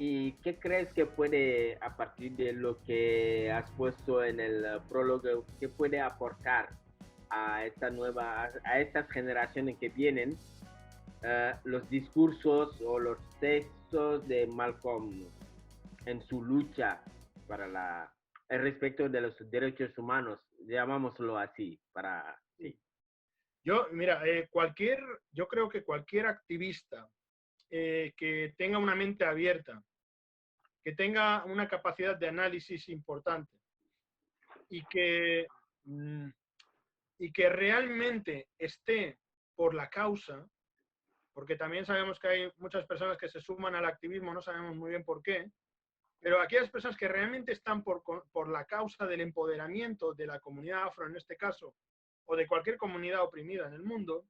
¿Y qué crees que puede, a partir de lo que has puesto en el prólogo, qué puede aportar a esta nueva, a estas generaciones que vienen, los discursos o los textos de Malcolm en su lucha para el respeto de los derechos humanos, llamámoslo así, para, sí. Mira, yo creo que cualquier activista que tenga una mente abierta, que tenga una capacidad de análisis importante y mm, y que realmente esté por la causa, porque también sabemos que hay muchas personas que se suman al activismo, no sabemos muy bien por qué, pero aquellas personas que realmente están por la causa del empoderamiento de la comunidad afro en este caso, o de cualquier comunidad oprimida en el mundo,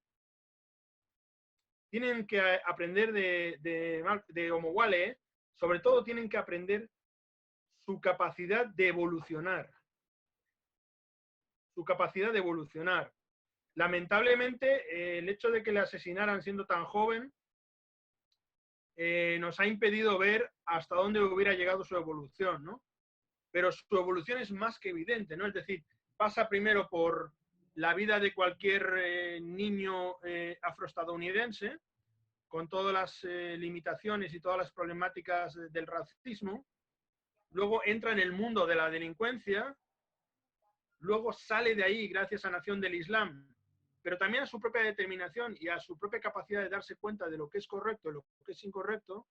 tienen que aprender de Omowale, sobre todo tienen que aprender su capacidad de evolucionar. Su capacidad de evolucionar. Lamentablemente, el hecho de que le asesinaran siendo tan joven nos ha impedido ver hasta dónde hubiera llegado su evolución, ¿no? Pero su evolución es más que evidente, ¿no? Es decir, pasa primero por la vida de cualquier niño afroestadounidense, con todas las limitaciones y todas las problemáticas del racismo, luego entra en el mundo de la delincuencia, luego sale de ahí gracias a Nación del Islam, pero también a su propia determinación y a su propia capacidad de darse cuenta de lo que es correcto y lo que es incorrecto,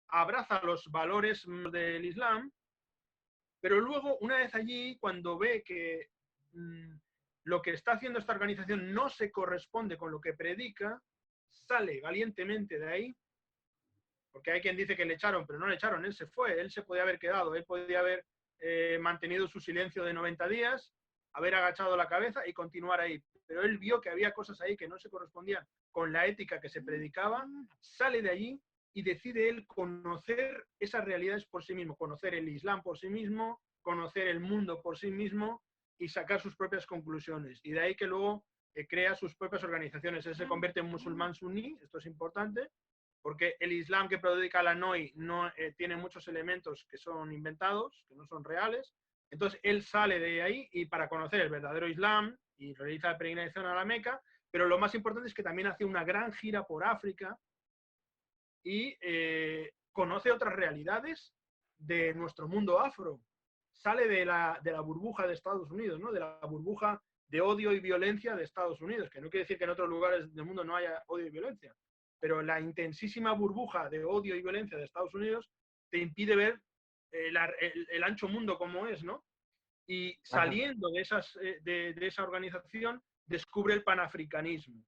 abraza los valores del Islam, pero luego, una vez allí, cuando ve que lo que está haciendo esta organización no se corresponde con lo que predica, sale valientemente de ahí, porque hay quien dice que le echaron, pero no le echaron, él se fue, él se podía haber quedado, él podía haber mantenido su silencio de 90 días, haber agachado la cabeza y continuar ahí. Pero él vio que había cosas ahí que no se correspondían con la ética que se predicaba, sale de allí y decide él conocer esas realidades por sí mismo, conocer el Islam por sí mismo, conocer el mundo por sí mismo y sacar sus propias conclusiones. Y de ahí que luego crea sus propias organizaciones. Él se convierte en musulmán suní, esto es importante, porque el Islam que predica la NOI no, tiene muchos elementos que son inventados, que no son reales. Entonces él sale de ahí y para conocer el verdadero Islam y realiza la peregrinación a la Meca, pero lo más importante es que también hace una gran gira por África y conoce otras realidades de nuestro mundo afro. Sale de la burbuja de Estados Unidos, ¿no? De la burbuja de odio y violencia de Estados Unidos, que no quiere decir que en otros lugares del mundo no haya odio y violencia, pero la intensísima burbuja de odio y violencia de Estados Unidos te impide ver el ancho mundo como es, ¿no? Y Ajá. saliendo de esa organización, descubre el panafricanismo.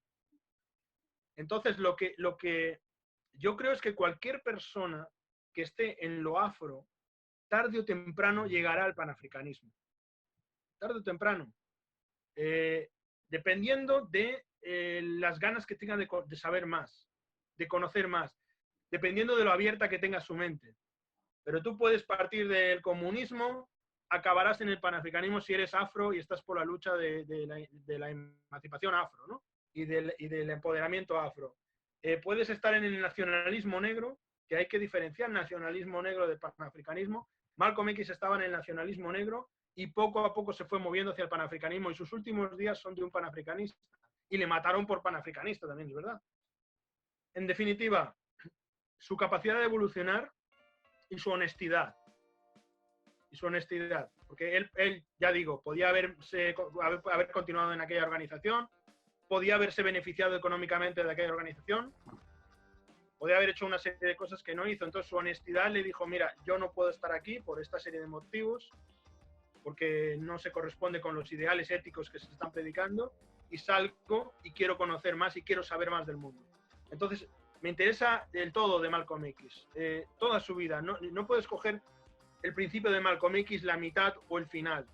Entonces, lo que yo creo es que cualquier persona que esté en lo afro, tarde o temprano llegará al panafricanismo. Tarde o temprano. Dependiendo de las ganas que tenga de saber más, de conocer más, dependiendo de lo abierta que tenga su mente. Pero tú puedes partir del comunismo, acabarás en el panafricanismo si eres afro y estás por la lucha de la emancipación afro, ¿no? Y del empoderamiento afro. Puedes estar en el nacionalismo negro, que hay que diferenciar nacionalismo negro de panafricanismo. Malcolm X estaba en el nacionalismo negro y poco a poco se fue moviendo hacia el panafricanismo y sus últimos días son de un panafricanista. Y le mataron por panafricanista también, es verdad. En definitiva, su capacidad de evolucionar y su honestidad. Y su honestidad. Porque él ya digo, podía haber continuado en aquella organización, podía haberse beneficiado económicamente de aquella organización, podía haber hecho una serie de cosas que no hizo. Entonces su honestidad le dijo, mira, yo no puedo estar aquí por esta serie de motivos, porque no se corresponde con los ideales éticos que se están predicando, y salgo y quiero conocer más y quiero saber más del mundo. Entonces, me interesa el todo de Malcolm X, toda su vida. No puedes coger el principio de Malcolm X, la mitad o el final.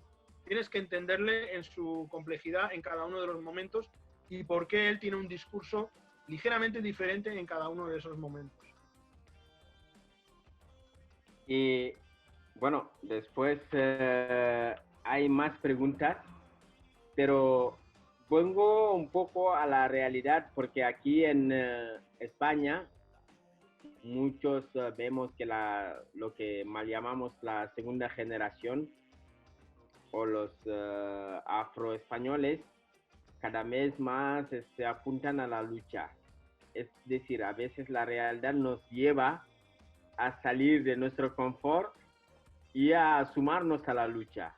Tienes que entenderle en su complejidad en cada uno de los momentos y por qué él tiene un discurso ligeramente diferente en cada uno de esos momentos. Y bueno, después hay más preguntas, pero vengo un poco a la realidad porque aquí en España muchos vemos que lo que mal llamamos la segunda generación o los afroespañoles cada vez más se apuntan a la lucha. Es decir, a veces la realidad nos lleva a salir de nuestro confort y a sumarnos a la lucha.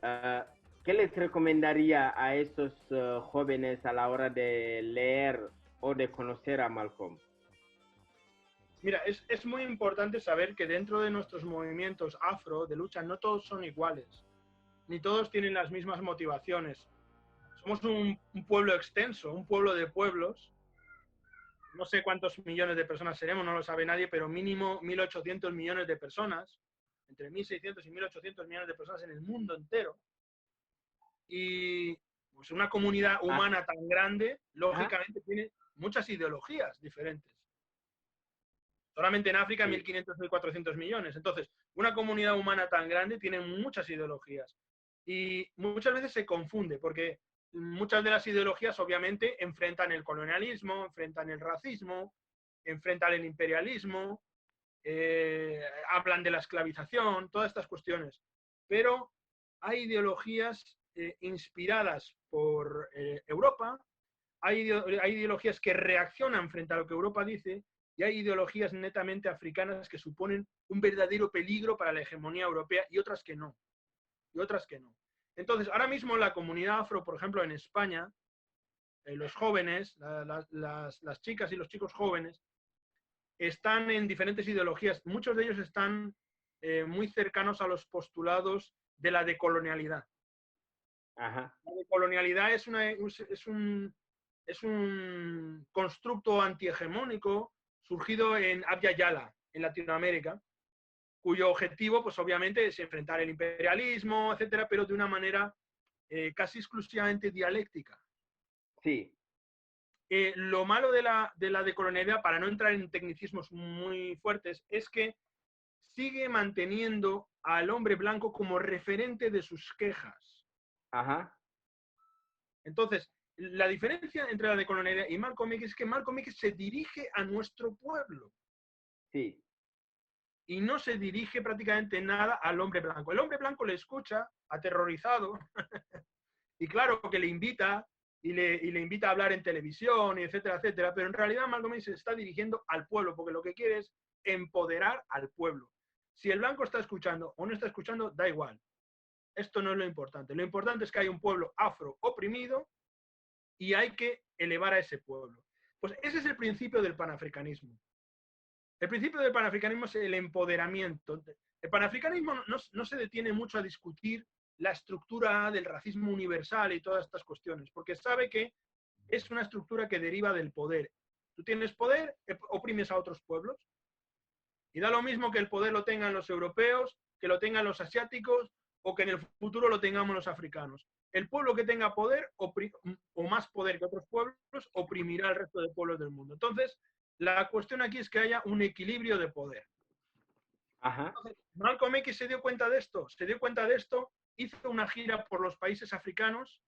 Uh, ¿Qué les recomendaría a estos jóvenes a la hora de leer o de conocer a Malcolm? Mira, es muy importante saber que dentro de nuestros movimientos afro de lucha no todos son iguales, ni todos tienen las mismas motivaciones. Somos un pueblo extenso, un pueblo de pueblos. No sé cuántos millones de personas seremos, no lo sabe nadie, pero mínimo 1.800 millones de personas, entre 1.600 y 1.800 millones de personas en el mundo entero. Y pues, una comunidad humana tan grande, lógicamente, tiene muchas ideologías diferentes. Solamente en África, 1.500, 1.400 millones. Entonces, una comunidad humana tan grande tiene muchas ideologías. Y muchas veces se confunde, porque muchas de las ideologías, obviamente, enfrentan el colonialismo, enfrentan el racismo, enfrentan el imperialismo, hablan de la esclavización, todas estas cuestiones. Pero hay ideologías inspiradas por Europa, hay ideologías que reaccionan frente a lo que Europa dice, y hay ideologías netamente africanas que suponen un verdadero peligro para la hegemonía europea y otras que no. Y otras que no. Entonces, ahora mismo la comunidad afro, por ejemplo, en España, los jóvenes, las chicas y los chicos jóvenes, están en diferentes ideologías. Muchos de ellos están muy cercanos a los postulados de la decolonialidad. Ajá. La decolonialidad es un constructo antihegemónico surgido en Abya Yala, en Latinoamérica, cuyo objetivo, pues obviamente, es enfrentar el imperialismo, etcétera, pero de una manera casi exclusivamente dialéctica. Sí. Lo malo de la decolonialidad, para no entrar en tecnicismos muy fuertes, es que sigue manteniendo al hombre blanco como referente de sus quejas. Ajá. Entonces, la diferencia entre la decolonialidad y Malcolm X es que Malcolm X se dirige a nuestro pueblo. Sí. Y no se dirige prácticamente nada al hombre blanco. El hombre blanco le escucha, aterrorizado, y claro que le invita, y le invita a hablar en televisión, etcétera, etcétera, pero en realidad Malcolm X se está dirigiendo al pueblo, porque lo que quiere es empoderar al pueblo. Si el blanco está escuchando o no está escuchando, da igual. Esto no es lo importante. Lo importante es que hay un pueblo afro oprimido y hay que elevar a ese pueblo. Pues ese es el principio del panafricanismo. El principio del panafricanismo es el empoderamiento. El panafricanismo no se detiene mucho a discutir la estructura del racismo universal y todas estas cuestiones, porque sabe que es una estructura que deriva del poder. Tú tienes poder, oprimes a otros pueblos, y da lo mismo que el poder lo tengan los europeos, que lo tengan los asiáticos, o que en el futuro lo tengamos los africanos. El pueblo que tenga poder, o más poder que otros pueblos, oprimirá al resto de pueblos del mundo. Entonces, la cuestión aquí es que haya un equilibrio de poder. Ajá. Entonces, Malcolm X se dio cuenta de esto, hizo una gira por los países africanos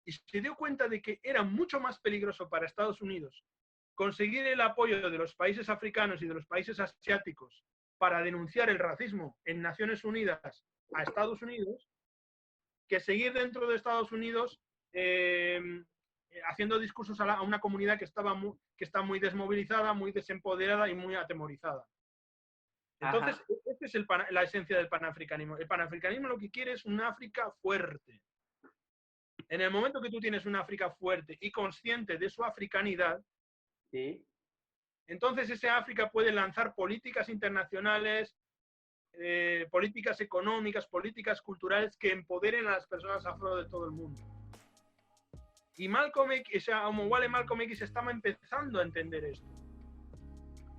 y se dio cuenta de que era mucho más peligroso para Estados Unidos conseguir el apoyo de los países africanos y de los países asiáticos para denunciar el racismo en Naciones Unidas a Estados Unidos, que seguir dentro de Estados Unidos haciendo discursos a una comunidad que está muy desmovilizada, muy desempoderada y muy atemorizada. Entonces, esta es la esencia del panafricanismo. El panafricanismo lo que quiere es un África fuerte. En el momento que tú tienes una África fuerte y consciente de su africanidad, sí, entonces esa África puede lanzar políticas internacionales, políticas económicas, políticas culturales que empoderen a las personas afro de todo el mundo. Y Malcolm X, Malcolm X estaba empezando a entender esto.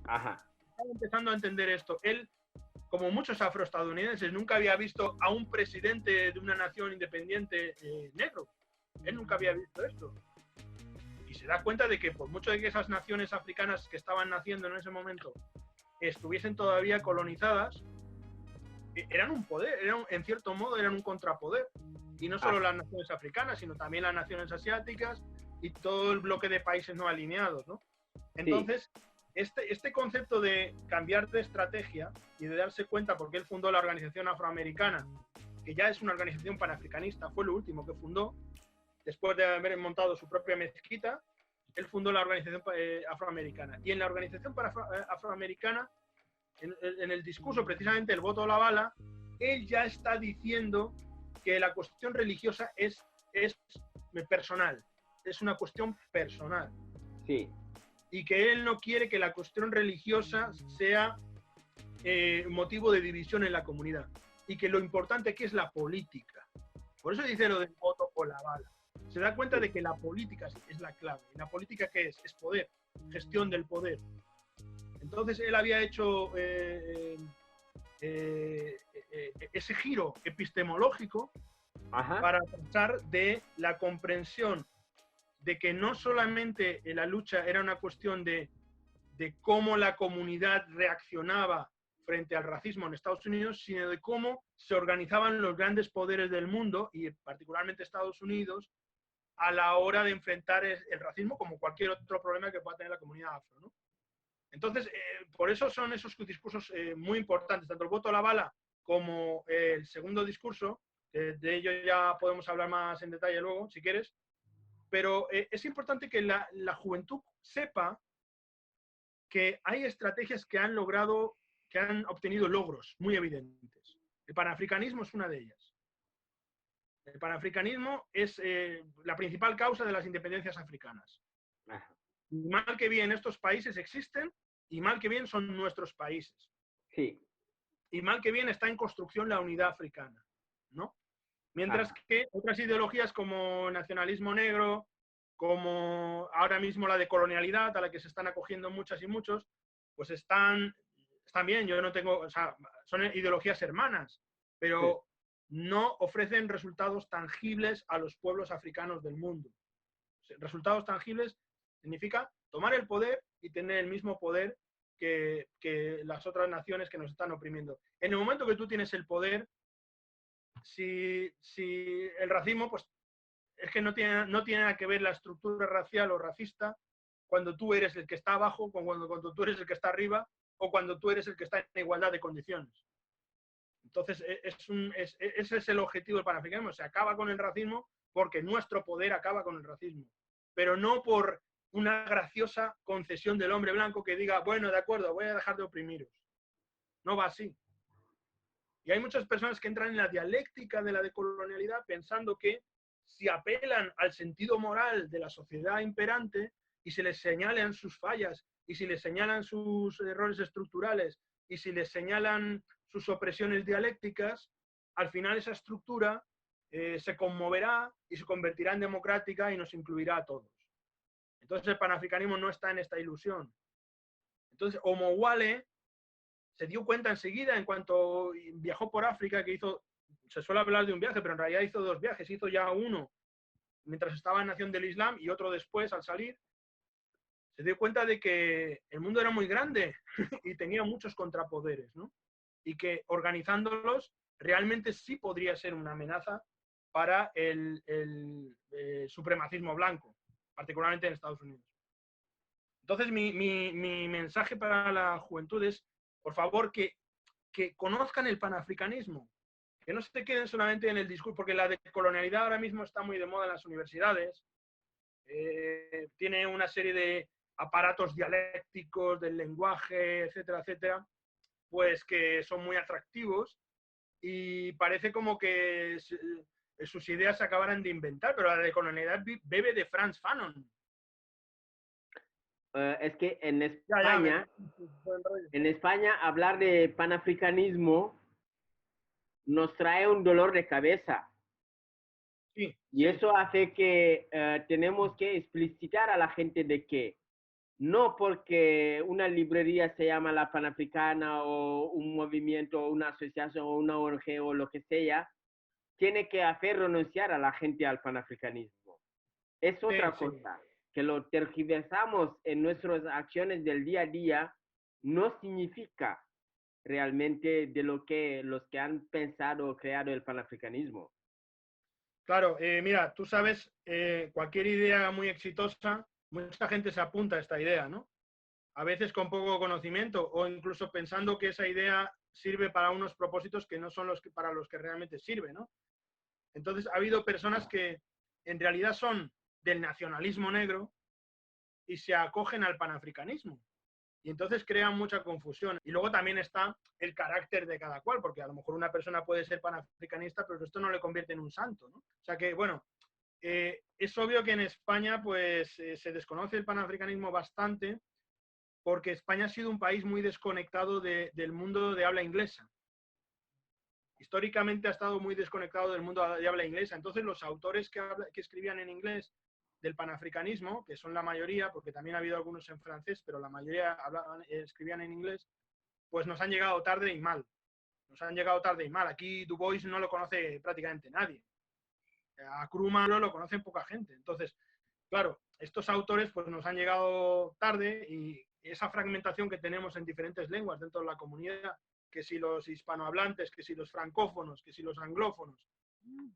Ajá. Estaba empezando a entender esto. Él, como muchos afroestadounidenses, nunca había visto a un presidente de una nación independiente negro. Él nunca había visto esto. Y se da cuenta de que por mucho de que esas naciones africanas que estaban naciendo en ese momento estuviesen todavía colonizadas, eran un poder, en cierto modo eran un contrapoder. Y no solo las naciones africanas, sino también las naciones asiáticas y todo el bloque de países no alineados, ¿no? Entonces, este concepto de cambiar de estrategia y de darse cuenta, porque él fundó la Organización Afroamericana, que ya es una organización panafricanista, fue lo último que fundó, después de haber montado su propia mezquita, él fundó la Organización Afroamericana. Y en la Organización Afroamericana, en el discurso, precisamente el voto a la bala, él ya está diciendo que la cuestión religiosa es personal, es una cuestión personal. Sí. Y que él no quiere que la cuestión religiosa sea motivo de división en la comunidad. Y que lo importante aquí es la política. Por eso dice lo del voto o la bala. Se da cuenta de que la política es la clave. ¿Y la política qué es? Es poder, gestión del poder. Entonces él había hecho ese giro epistemológico para pasar de la comprensión de que no solamente la lucha era una cuestión de cómo la comunidad reaccionaba frente al racismo en Estados Unidos, sino de cómo se organizaban los grandes poderes del mundo, y particularmente Estados Unidos, a la hora de enfrentar el racismo como cualquier otro problema que pueda tener la comunidad afro, ¿no? Entonces, por eso son esos discursos muy importantes, tanto el voto a la bala como el segundo discurso, de ello ya podemos hablar más en detalle luego, si quieres, pero es importante que la juventud sepa que hay estrategias que han logrado, que han obtenido logros muy evidentes. El panafricanismo es una de ellas. El panafricanismo es la principal causa de las independencias africanas. Y mal que bien estos países existen, y mal que bien son nuestros países. Sí. Y mal que bien está en construcción la unidad africana, ¿no? Mientras que otras ideologías como nacionalismo negro, como ahora mismo la de colonialidad, a la que se están acogiendo muchas y muchos, pues están bien. Yo no tengo, o sea, son ideologías hermanas, pero no ofrecen resultados tangibles a los pueblos africanos del mundo. Resultados tangibles significa tomar el poder y tener el mismo poder que las otras naciones que nos están oprimiendo. En el momento que tú tienes el poder, si el racismo, pues es que no tiene nada que ver la estructura racial o racista cuando tú eres el que está abajo, cuando tú eres el que está arriba, o cuando tú eres el que está en igualdad de condiciones. Entonces, ese es el objetivo del panafricanismo. Se acaba con el racismo porque nuestro poder acaba con el racismo, pero no por una graciosa concesión del hombre blanco que diga, bueno, de acuerdo, voy a dejar de oprimiros. No va así. Y hay muchas personas que entran en la dialéctica de la decolonialidad pensando que si apelan al sentido moral de la sociedad imperante y se les señalan sus fallas, y si les señalan sus errores estructurales, y si les señalan sus opresiones dialécticas, al final esa estructura se conmoverá y se convertirá en democrática y nos incluirá a todos. Entonces el panafricanismo no está en esta ilusión. Entonces Omowale se dio cuenta enseguida, en cuanto viajó por África, que se suele hablar de un viaje, pero en realidad hizo 2 viajes, hizo ya uno mientras estaba en Nación del Islam y otro después al salir. Se dio cuenta de que el mundo era muy grande y tenía muchos contrapoderes, ¿no? Y que organizándolos realmente sí podría ser una amenaza para el supremacismo blanco, particularmente en Estados Unidos. Entonces, mi mensaje para la juventud es, por favor, que conozcan el panafricanismo, que no se queden solamente en el discurso, porque la decolonialidad ahora mismo está muy de moda en las universidades, tiene una serie de aparatos dialécticos del lenguaje, etcétera, etcétera, pues que son muy atractivos y parece como que sus ideas se acabaran de inventar, pero la decolonialidad bebe de Frantz Fanon. Es que en España hablar de panafricanismo nos trae un dolor de cabeza. Sí, y eso hace que tenemos que explicitar a la gente de que no porque una librería se llama la Panafricana o un movimiento o una asociación o una ONG o lo que sea, tiene que hacer renunciar a la gente al panafricanismo. Es otra cosa, que lo tergiversamos en nuestras acciones del día a día, no significa realmente de lo que los que han pensado o creado el panafricanismo. Claro, mira, tú sabes, cualquier idea muy exitosa, mucha gente se apunta a esta idea, ¿no? a veces con poco conocimiento o incluso pensando que esa idea sirve para unos propósitos que no son los que, para los que realmente sirve, ¿no? Entonces ha habido personas que en realidad son del nacionalismo negro y se acogen al panafricanismo. Y entonces crean mucha confusión. Y luego también está el carácter de cada cual, porque a lo mejor una persona puede ser panafricanista, pero esto no le convierte en un santo, ¿no? O sea que, bueno, es obvio que en España pues se desconoce el panafricanismo bastante, porque España ha sido un país muy desconectado del mundo de habla inglesa. Históricamente ha estado muy desconectado del mundo de habla inglesa. Entonces los autores que escribían en inglés del panafricanismo, que son la mayoría, porque también ha habido algunos en francés, pero la mayoría escribían en inglés, pues nos han llegado tarde y mal. Nos han llegado tarde y mal. Aquí Du Bois no lo conoce prácticamente nadie. A Krumah lo conoce poca gente. Entonces, claro, estos autores pues nos han llegado tarde y esa fragmentación que tenemos en diferentes lenguas dentro de la comunidad, que si los hispanohablantes, que si los francófonos, que si los anglófonos,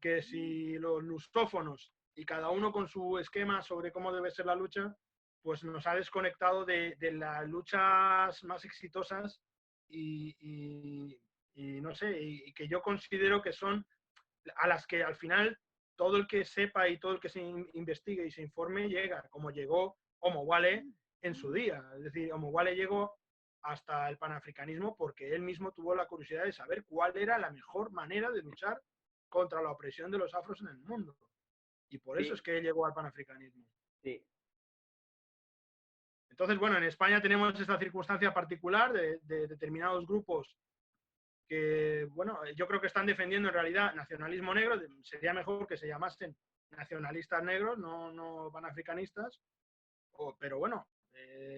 que si los lusófonos, y cada uno con su esquema sobre cómo debe ser la lucha, pues nos ha desconectado de las luchas más exitosas y no sé, y que yo considero que son a las que al final todo el que sepa y todo el que se investigue y se informe llega, como llegó Omowale en su día. Es decir, Omowale llegó hasta el panafricanismo porque él mismo tuvo la curiosidad de saber cuál era la mejor manera de luchar contra la opresión de los afros en el mundo. Y por eso Sí, es que él llegó al panafricanismo. sí. Entonces, bueno, en España tenemos esta circunstancia particular de determinados grupos que, bueno, yo creo que están defendiendo en realidad nacionalismo negro. Sería mejor que se llamasen nacionalistas negros, no panafricanistas. Pero bueno,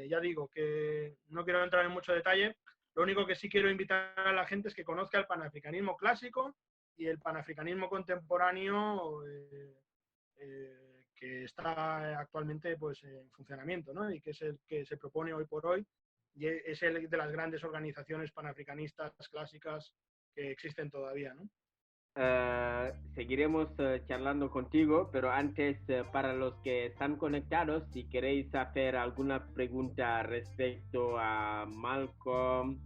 ya digo que no quiero entrar en mucho detalle. Lo único que sí quiero invitar a la gente es que conozca el panafricanismo clásico y el panafricanismo contemporáneo que está actualmente pues, en funcionamiento, ¿no? Y que es el que se propone hoy por hoy y es el de las grandes organizaciones panafricanistas clásicas que existen todavía, ¿no? Seguiremos charlando contigo, pero antes, para los que están conectados, si queréis hacer alguna pregunta respecto a Malcolm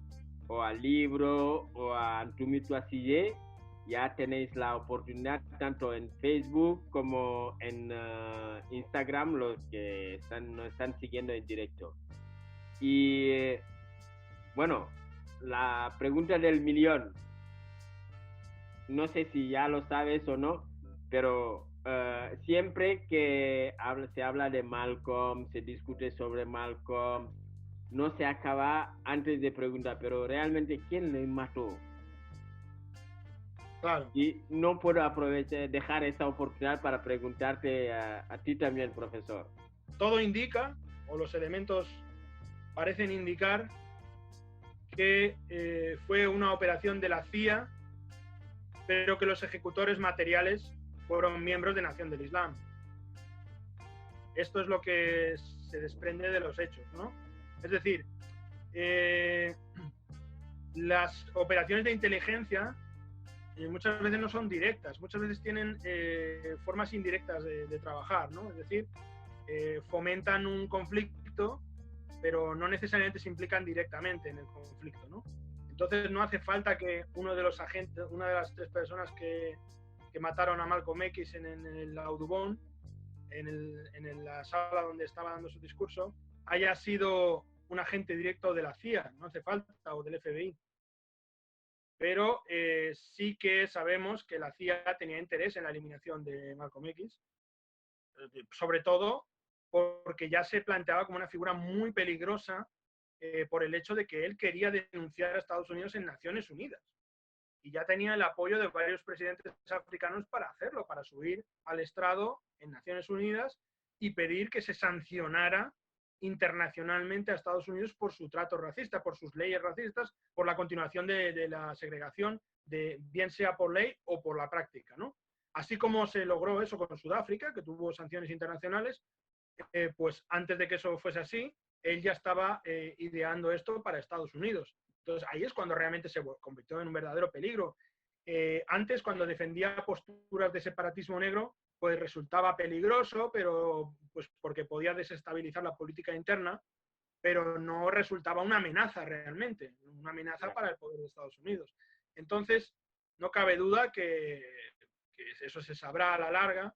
o al libro o a Antumitu Asille, ya tenéis la oportunidad tanto en Facebook como en Instagram, los que nos están siguiendo en directo. Y bueno, la pregunta del millón, no sé si ya lo sabes o no, pero siempre que se habla de Malcolm, se discute sobre Malcolm, no se acaba antes de preguntar, pero realmente ¿quién le mató? Claro. Y no puedo dejar esta oportunidad para preguntarte a ti también, profesor. Todo indica, o los elementos parecen indicar, que fue una operación de la CIA, pero que los ejecutores materiales fueron miembros de Nación del Islam. Esto es lo que se desprende de los hechos, ¿no? Es decir, las operaciones de inteligencia muchas veces no son directas, muchas veces tienen formas indirectas de trabajar, ¿no? Es decir, fomentan un conflicto, pero no necesariamente se implican directamente en el conflicto, ¿no? Entonces no hace falta que uno de los agentes, una de las 3 personas que mataron a Malcolm X en el Audubon, en la sala donde estaba dando su discurso, haya sido un agente directo de la CIA, no hace falta, o del FBI. Pero sí que sabemos que la CIA tenía interés en la eliminación de Malcolm X, sobre todo porque ya se planteaba como una figura muy peligrosa por el hecho de que él quería denunciar a Estados Unidos en Naciones Unidas. Y ya tenía el apoyo de varios presidentes africanos para hacerlo, para subir al estrado en Naciones Unidas y pedir que se sancionara internacionalmente a Estados Unidos por su trato racista, por sus leyes racistas, por la continuación de la segregación, bien sea por ley o por la práctica, ¿no? Así como se logró eso con Sudáfrica, que tuvo sanciones internacionales, pues antes de que eso fuese así, él ya estaba ideando esto para Estados Unidos. Entonces ahí es cuando realmente se convirtió en un verdadero peligro. Antes, cuando defendía posturas de separatismo negro, pues resultaba peligroso, pero pues porque podía desestabilizar la política interna, pero no resultaba una amenaza realmente, una amenaza para el poder de Estados Unidos. Entonces, no cabe duda que eso se sabrá a la larga,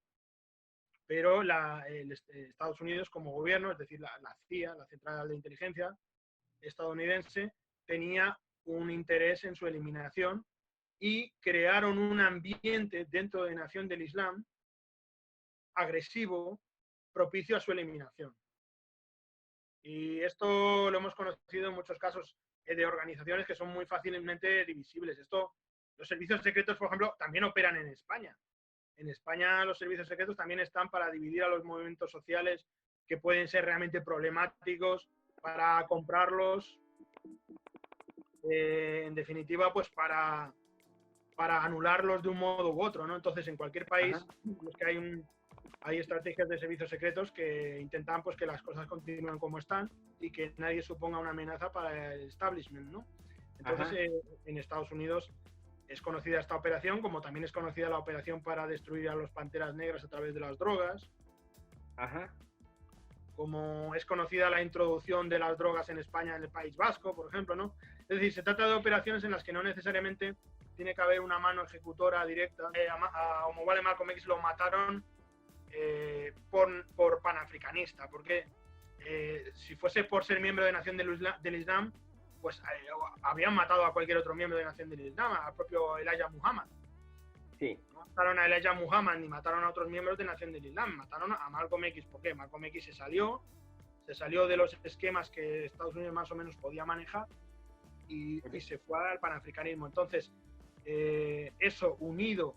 pero Estados Unidos como gobierno, es decir, la CIA, la Central de Inteligencia estadounidense, tenía un interés en su eliminación y crearon un ambiente dentro de Nación del Islam agresivo, propicio a su eliminación. Y esto lo hemos conocido en muchos casos de organizaciones que son muy fácilmente divisibles. Los servicios secretos, por ejemplo, también operan en España. En España los servicios secretos también están para dividir a los movimientos sociales que pueden ser realmente problemáticos, para comprarlos, en definitiva, pues para anularlos de un modo u otro, ¿no? Entonces, en cualquier país es que hay estrategias de servicios secretos que intentan pues que las cosas continúen como están y que nadie suponga una amenaza para el establishment, ¿no? Entonces, en Estados Unidos es conocida esta operación, como también es conocida la operación para destruir a los Panteras Negras a través de las drogas. Como es conocida la introducción de las drogas en España en el País Vasco, por ejemplo, ¿no? Es decir, se trata de operaciones en las que no necesariamente tiene que haber una mano ejecutora directa. A Omowale Malcolm X lo mataron por panafricanista, porque si fuese por ser miembro de Nación del Islam, pues habían matado a cualquier otro miembro de Nación del Islam, al propio Elijah Muhammad. Sí. No mataron a Elijah Muhammad ni mataron a otros miembros de Nación del Islam, mataron a Malcolm X. ¿Por qué? Malcolm X se salió de los esquemas que Estados Unidos más o menos podía manejar y se fue al panafricanismo. Entonces, eso unido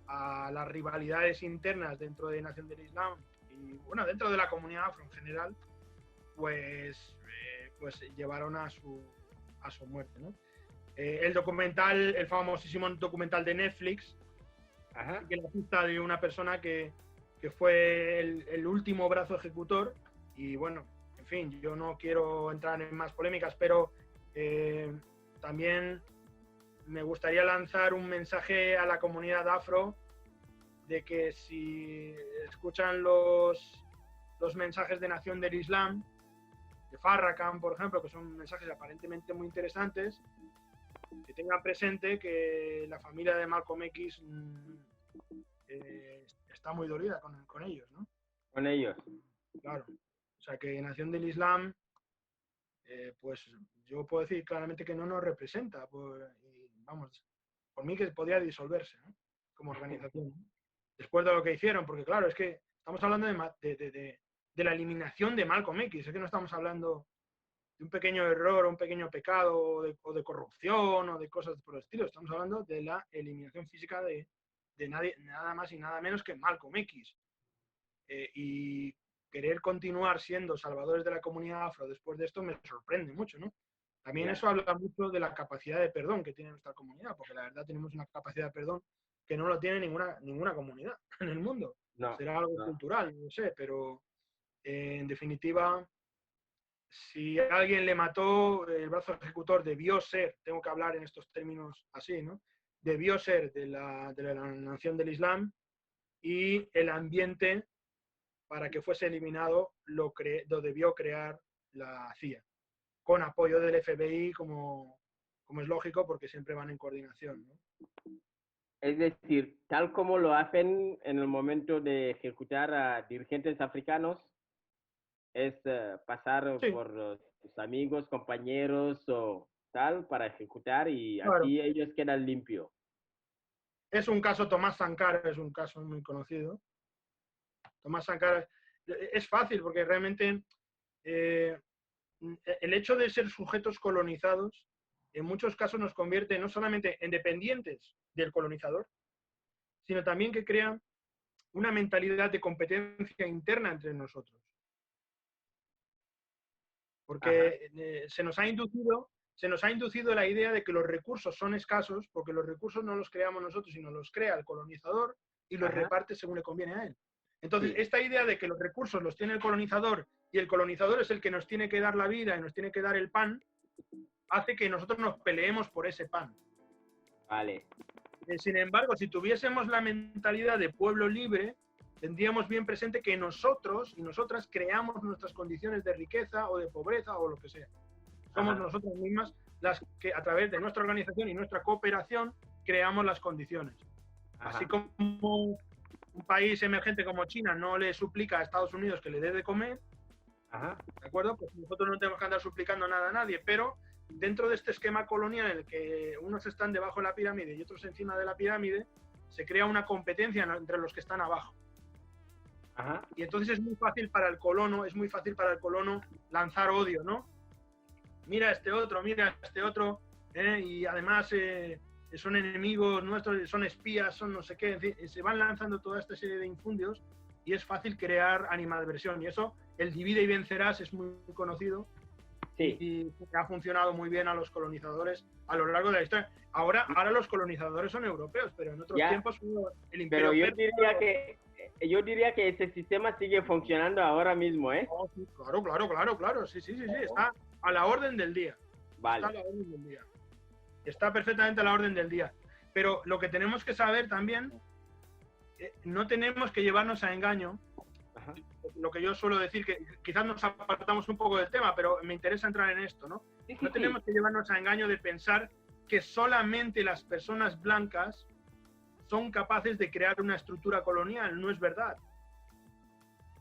a las rivalidades internas dentro de Nación del Islam y bueno, dentro de la comunidad afro en general, pues llevaron a su muerte, ¿no? El documental, el famosísimo documental de Netflix, que la pista de una persona que fue el último brazo ejecutor. Y bueno, en fin, yo no quiero entrar en más polémicas, pero también me gustaría lanzar un mensaje a la comunidad afro de que si escuchan los mensajes de Nación del Islam, de Farrakhan, por ejemplo, que son mensajes aparentemente muy interesantes, que tengan presente que la familia de Malcolm X está muy dolida con ellos, ¿no? Con ellos. Claro. O sea, que Nación del Islam, pues yo puedo decir claramente que no nos representa. Vamos, por mí que podría disolverse, ¿no? Como organización, ¿no? Después de lo que hicieron, porque claro, es que estamos hablando de la eliminación de Malcolm X, es que no estamos hablando de un pequeño error o un pequeño pecado o de corrupción o de cosas por el estilo, estamos hablando de la eliminación física de nada más y nada menos que Malcolm X. Y querer continuar siendo salvadores de la comunidad afro después de esto me sorprende mucho, ¿no? También eso habla mucho de la capacidad de perdón que tiene nuestra comunidad, porque la verdad tenemos una capacidad de perdón que no lo tiene ninguna comunidad en el mundo. No, será algo cultural, no sé, pero en definitiva, si alguien le mató, el brazo ejecutor debió ser, tengo que hablar en estos términos así, ¿no? Debió ser de la Nación del Islam, y el ambiente para que fuese eliminado lo debió crear la CIA, con apoyo del FBI, como es lógico, porque siempre van en coordinación, ¿no? Es decir, tal como lo hacen en el momento de ejecutar a dirigentes africanos, es pasar por sus amigos, compañeros o tal para ejecutar y así ellos quedan limpios. Es un caso, Tomás Sankara es un caso muy conocido. Tomás Sankara es fácil porque realmente el hecho de ser sujetos colonizados en muchos casos nos convierte no solamente en dependientes del colonizador, sino también que crea una mentalidad de competencia interna entre nosotros. Porque se nos ha inducido la idea de que los recursos son escasos, porque los recursos no los creamos nosotros, sino los crea el colonizador y los reparte según le conviene a él. Entonces, esta idea de que los recursos los tiene el colonizador y el colonizador es el que nos tiene que dar la vida y nos tiene que dar el pan, hace que nosotros nos peleemos por ese pan. Vale. Sin embargo, si tuviésemos la mentalidad de pueblo libre, tendríamos bien presente que nosotros y nosotras creamos nuestras condiciones de riqueza o de pobreza o lo que sea. Somos nosotras mismas las que a través de nuestra organización y nuestra cooperación creamos las condiciones. Así como un país emergente como China no le suplica a Estados Unidos que le dé de comer, ¿de acuerdo? Pues nosotros no tenemos que andar suplicando nada a nadie, pero dentro de este esquema colonial en el que unos están debajo de la pirámide y otros encima de la pirámide, se crea una competencia entre los que están abajo. Y entonces es muy fácil para el colono lanzar odio, ¿no? Mira este otro, y además son enemigos nuestros, son espías, son no sé qué, en fin, se van lanzando toda esta serie de infundios y es fácil crear animadversión. Y eso, el divide y vencerás, es muy conocido. Sí. Y ha funcionado muy bien a los colonizadores a lo largo de la historia. Ahora los colonizadores son europeos, pero en otros tiempos el imperio. Pero yo diría que ese sistema sigue funcionando ahora mismo, ¿eh? Oh, sí, claro. Sí. Está a la orden del día. Vale. Está a la orden del día. Está perfectamente a la orden del día. Pero lo que tenemos que saber también, no tenemos que llevarnos a engaño. Lo que yo suelo decir, que quizás nos apartamos un poco del tema, pero me interesa entrar en esto, ¿no? No tenemos que llevarnos a engaño de pensar que solamente las personas blancas son capaces de crear una estructura colonial. No es verdad.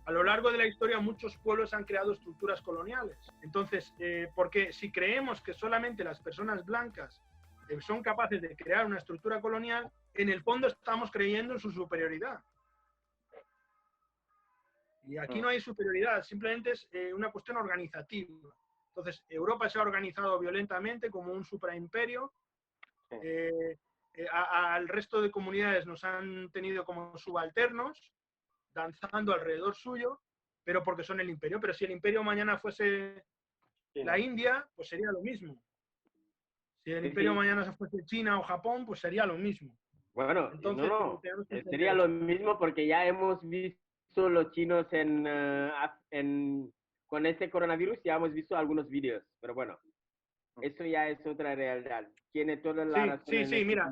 A lo largo de la historia muchos pueblos han creado estructuras coloniales. Entonces, porque si creemos que solamente las personas blancas son capaces de crear una estructura colonial, en el fondo estamos creyendo en su superioridad. Y aquí no hay superioridad, simplemente es una cuestión organizativa. Entonces, Europa se ha organizado violentamente como un supraimperio. Al resto de comunidades nos han tenido como subalternos, danzando alrededor suyo, pero porque son el imperio. Pero si el imperio mañana fuese la India, pues sería lo mismo. Si el imperio mañana fuese China o Japón, pues sería lo mismo. Bueno, entonces, sería lo mismo porque ya hemos visto los chinos con este coronavirus, ya hemos visto algunos vídeos, pero bueno, eso ya es otra realidad. Tiene toda la razón. Sí, mira.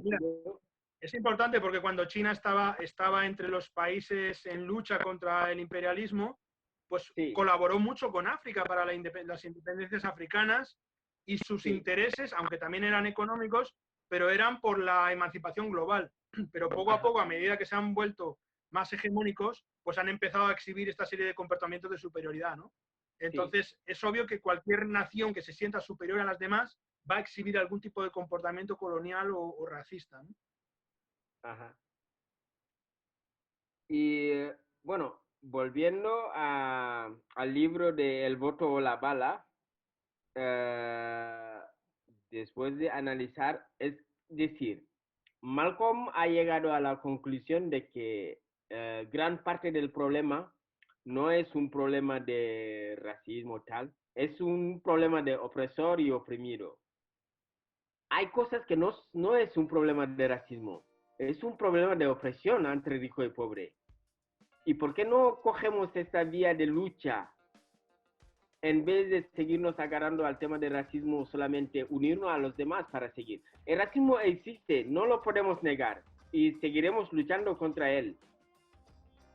Es importante porque cuando China estaba entre los países en lucha contra el imperialismo, pues colaboró mucho con África para las independencias africanas y sus intereses, aunque también eran económicos, pero eran por la emancipación global. Pero poco a poco, a medida que se han vuelto más hegemónicos, pues han empezado a exhibir esta serie de comportamientos de superioridad, ¿no? Entonces, es obvio que cualquier nación que se sienta superior a las demás va a exhibir algún tipo de comportamiento colonial o racista, ¿no? Y bueno, volviendo al libro de El voto o la bala, después de analizar, es decir, Malcolm ha llegado a la conclusión de que gran parte del problema no es un problema de racismo tal, es un problema de opresor y oprimido. Hay cosas que no es un problema de racismo, es un problema de opresión entre rico y pobre. ¿Y por qué no cogemos esta vía de lucha en vez de seguirnos agarrando al tema del racismo, solamente unirnos a los demás para seguir? El racismo existe, no lo podemos negar y seguiremos luchando contra él.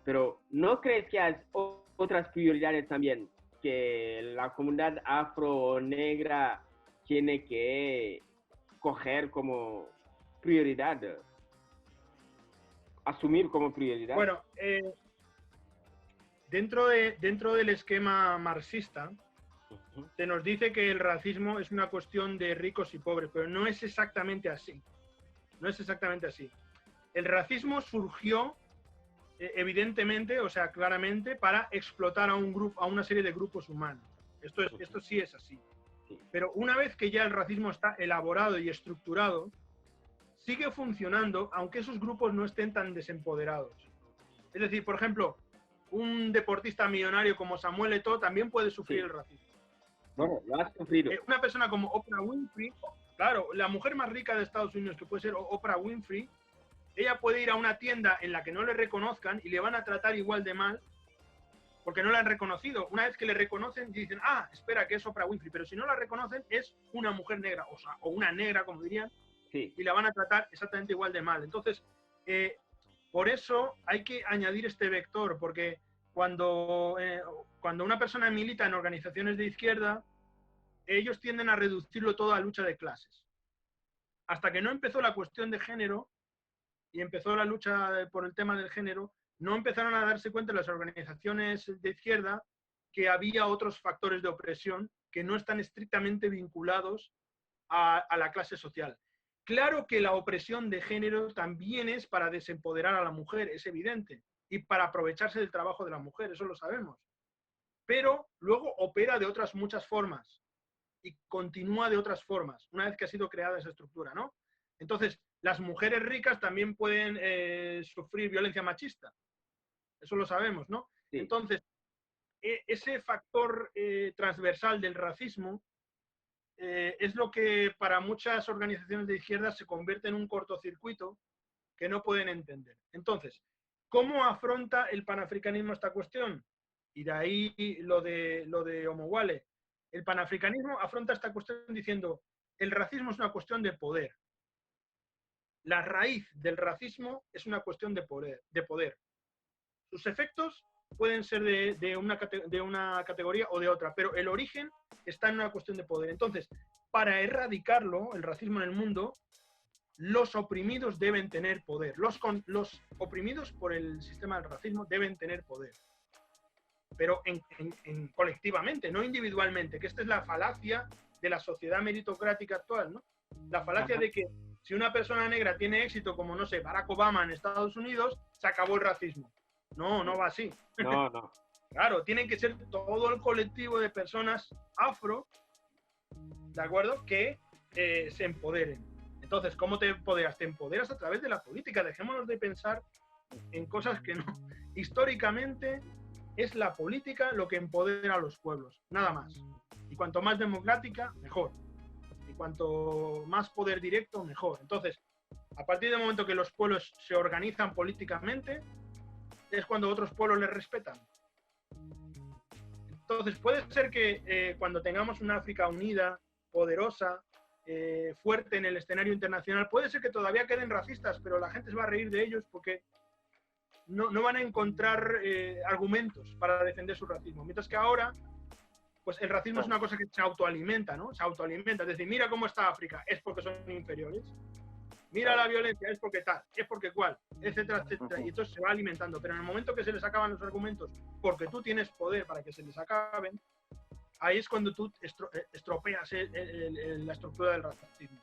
Pero ¿no crees que hay otras prioridades también que la comunidad afro o negra tiene que coger como prioridad? Asumir como prioridad. Bueno, dentro del esquema marxista, se nos dice que el racismo es una cuestión de ricos y pobres, pero no es exactamente así. No es exactamente así. El racismo surgió, evidentemente, o sea, claramente, para explotar a una serie de grupos humanos. Esto sí es así. Pero una vez que ya el racismo está elaborado y estructurado, sigue funcionando, aunque esos grupos no estén tan desempoderados. Es decir, por ejemplo, un deportista millonario como Samuel Eto'o también puede sufrir el racismo. Bueno, lo ha sufrido. Una persona como Oprah Winfrey, claro, la mujer más rica de Estados Unidos, que puede ser Oprah Winfrey, ella puede ir a una tienda en la que no le reconozcan y le van a tratar igual de mal porque no la han reconocido. Una vez que le reconocen, dicen, espera, que es Oprah Winfrey. Pero si no la reconocen, es una mujer negra, o una negra, como dirían, y la van a tratar exactamente igual de mal. Entonces, Por eso hay que añadir este vector, porque cuando una persona milita en organizaciones de izquierda, ellos tienden a reducirlo todo a lucha de clases. Hasta que no empezó la cuestión de género y empezó la lucha por el tema del género, no empezaron a darse cuenta las organizaciones de izquierda que había otros factores de opresión que no están estrictamente vinculados a la clase social. Claro que la opresión de género también es para desempoderar a la mujer, es evidente, y para aprovecharse del trabajo de la mujer, eso lo sabemos. Pero luego opera de otras muchas formas y continúa de otras formas, una vez que ha sido creada esa estructura, ¿no? Entonces, las mujeres ricas también pueden sufrir violencia machista, eso lo sabemos, ¿no? Sí. Entonces, ese factor transversal del racismo es lo que para muchas organizaciones de izquierda se convierte en un cortocircuito que no pueden entender. Entonces, ¿cómo afronta el panafricanismo esta cuestión? Y de ahí lo de Omowale. El panafricanismo afronta esta cuestión diciendo, el racismo es una cuestión de poder. La raíz del racismo es una cuestión de poder. Sus efectos pueden ser de una categoría o de otra, pero el origen está en una cuestión de poder. Entonces, para erradicarlo, el racismo en el mundo, los oprimidos deben tener poder. Los oprimidos por el sistema del racismo deben tener poder. Pero colectivamente, no individualmente, que esta es la falacia de la sociedad meritocrática actual, ¿no? La falacia de que si una persona negra tiene éxito, como, no sé, Barack Obama en Estados Unidos, se acabó el racismo. No, no va así. No, no. Claro, tienen que ser todo el colectivo de personas afro, ¿de acuerdo?, que se empoderen. Entonces, ¿cómo te empoderas? Te empoderas a través de la política. Dejémonos de pensar en cosas que no. Históricamente es la política lo que empodera a los pueblos, nada más. Y cuanto más democrática, mejor. Y cuanto más poder directo, mejor. Entonces, a partir del momento que los pueblos se organizan políticamente, es cuando otros pueblos les respetan. Entonces, puede ser que cuando tengamos una África unida, poderosa, fuerte en el escenario internacional, puede ser que todavía queden racistas, pero la gente se va a reír de ellos porque no van a encontrar argumentos para defender su racismo. Mientras que ahora, pues el racismo es una cosa que se autoalimenta, ¿no? Se autoalimenta. Es decir, mira cómo está África, es porque son inferiores. Mira la violencia, es porque tal, es porque cual, etcétera, etcétera. Y entonces se va alimentando. Pero en el momento que se les acaban los argumentos, porque tú tienes poder para que se les acaben, ahí es cuando tú estropeas la estructura del racismo.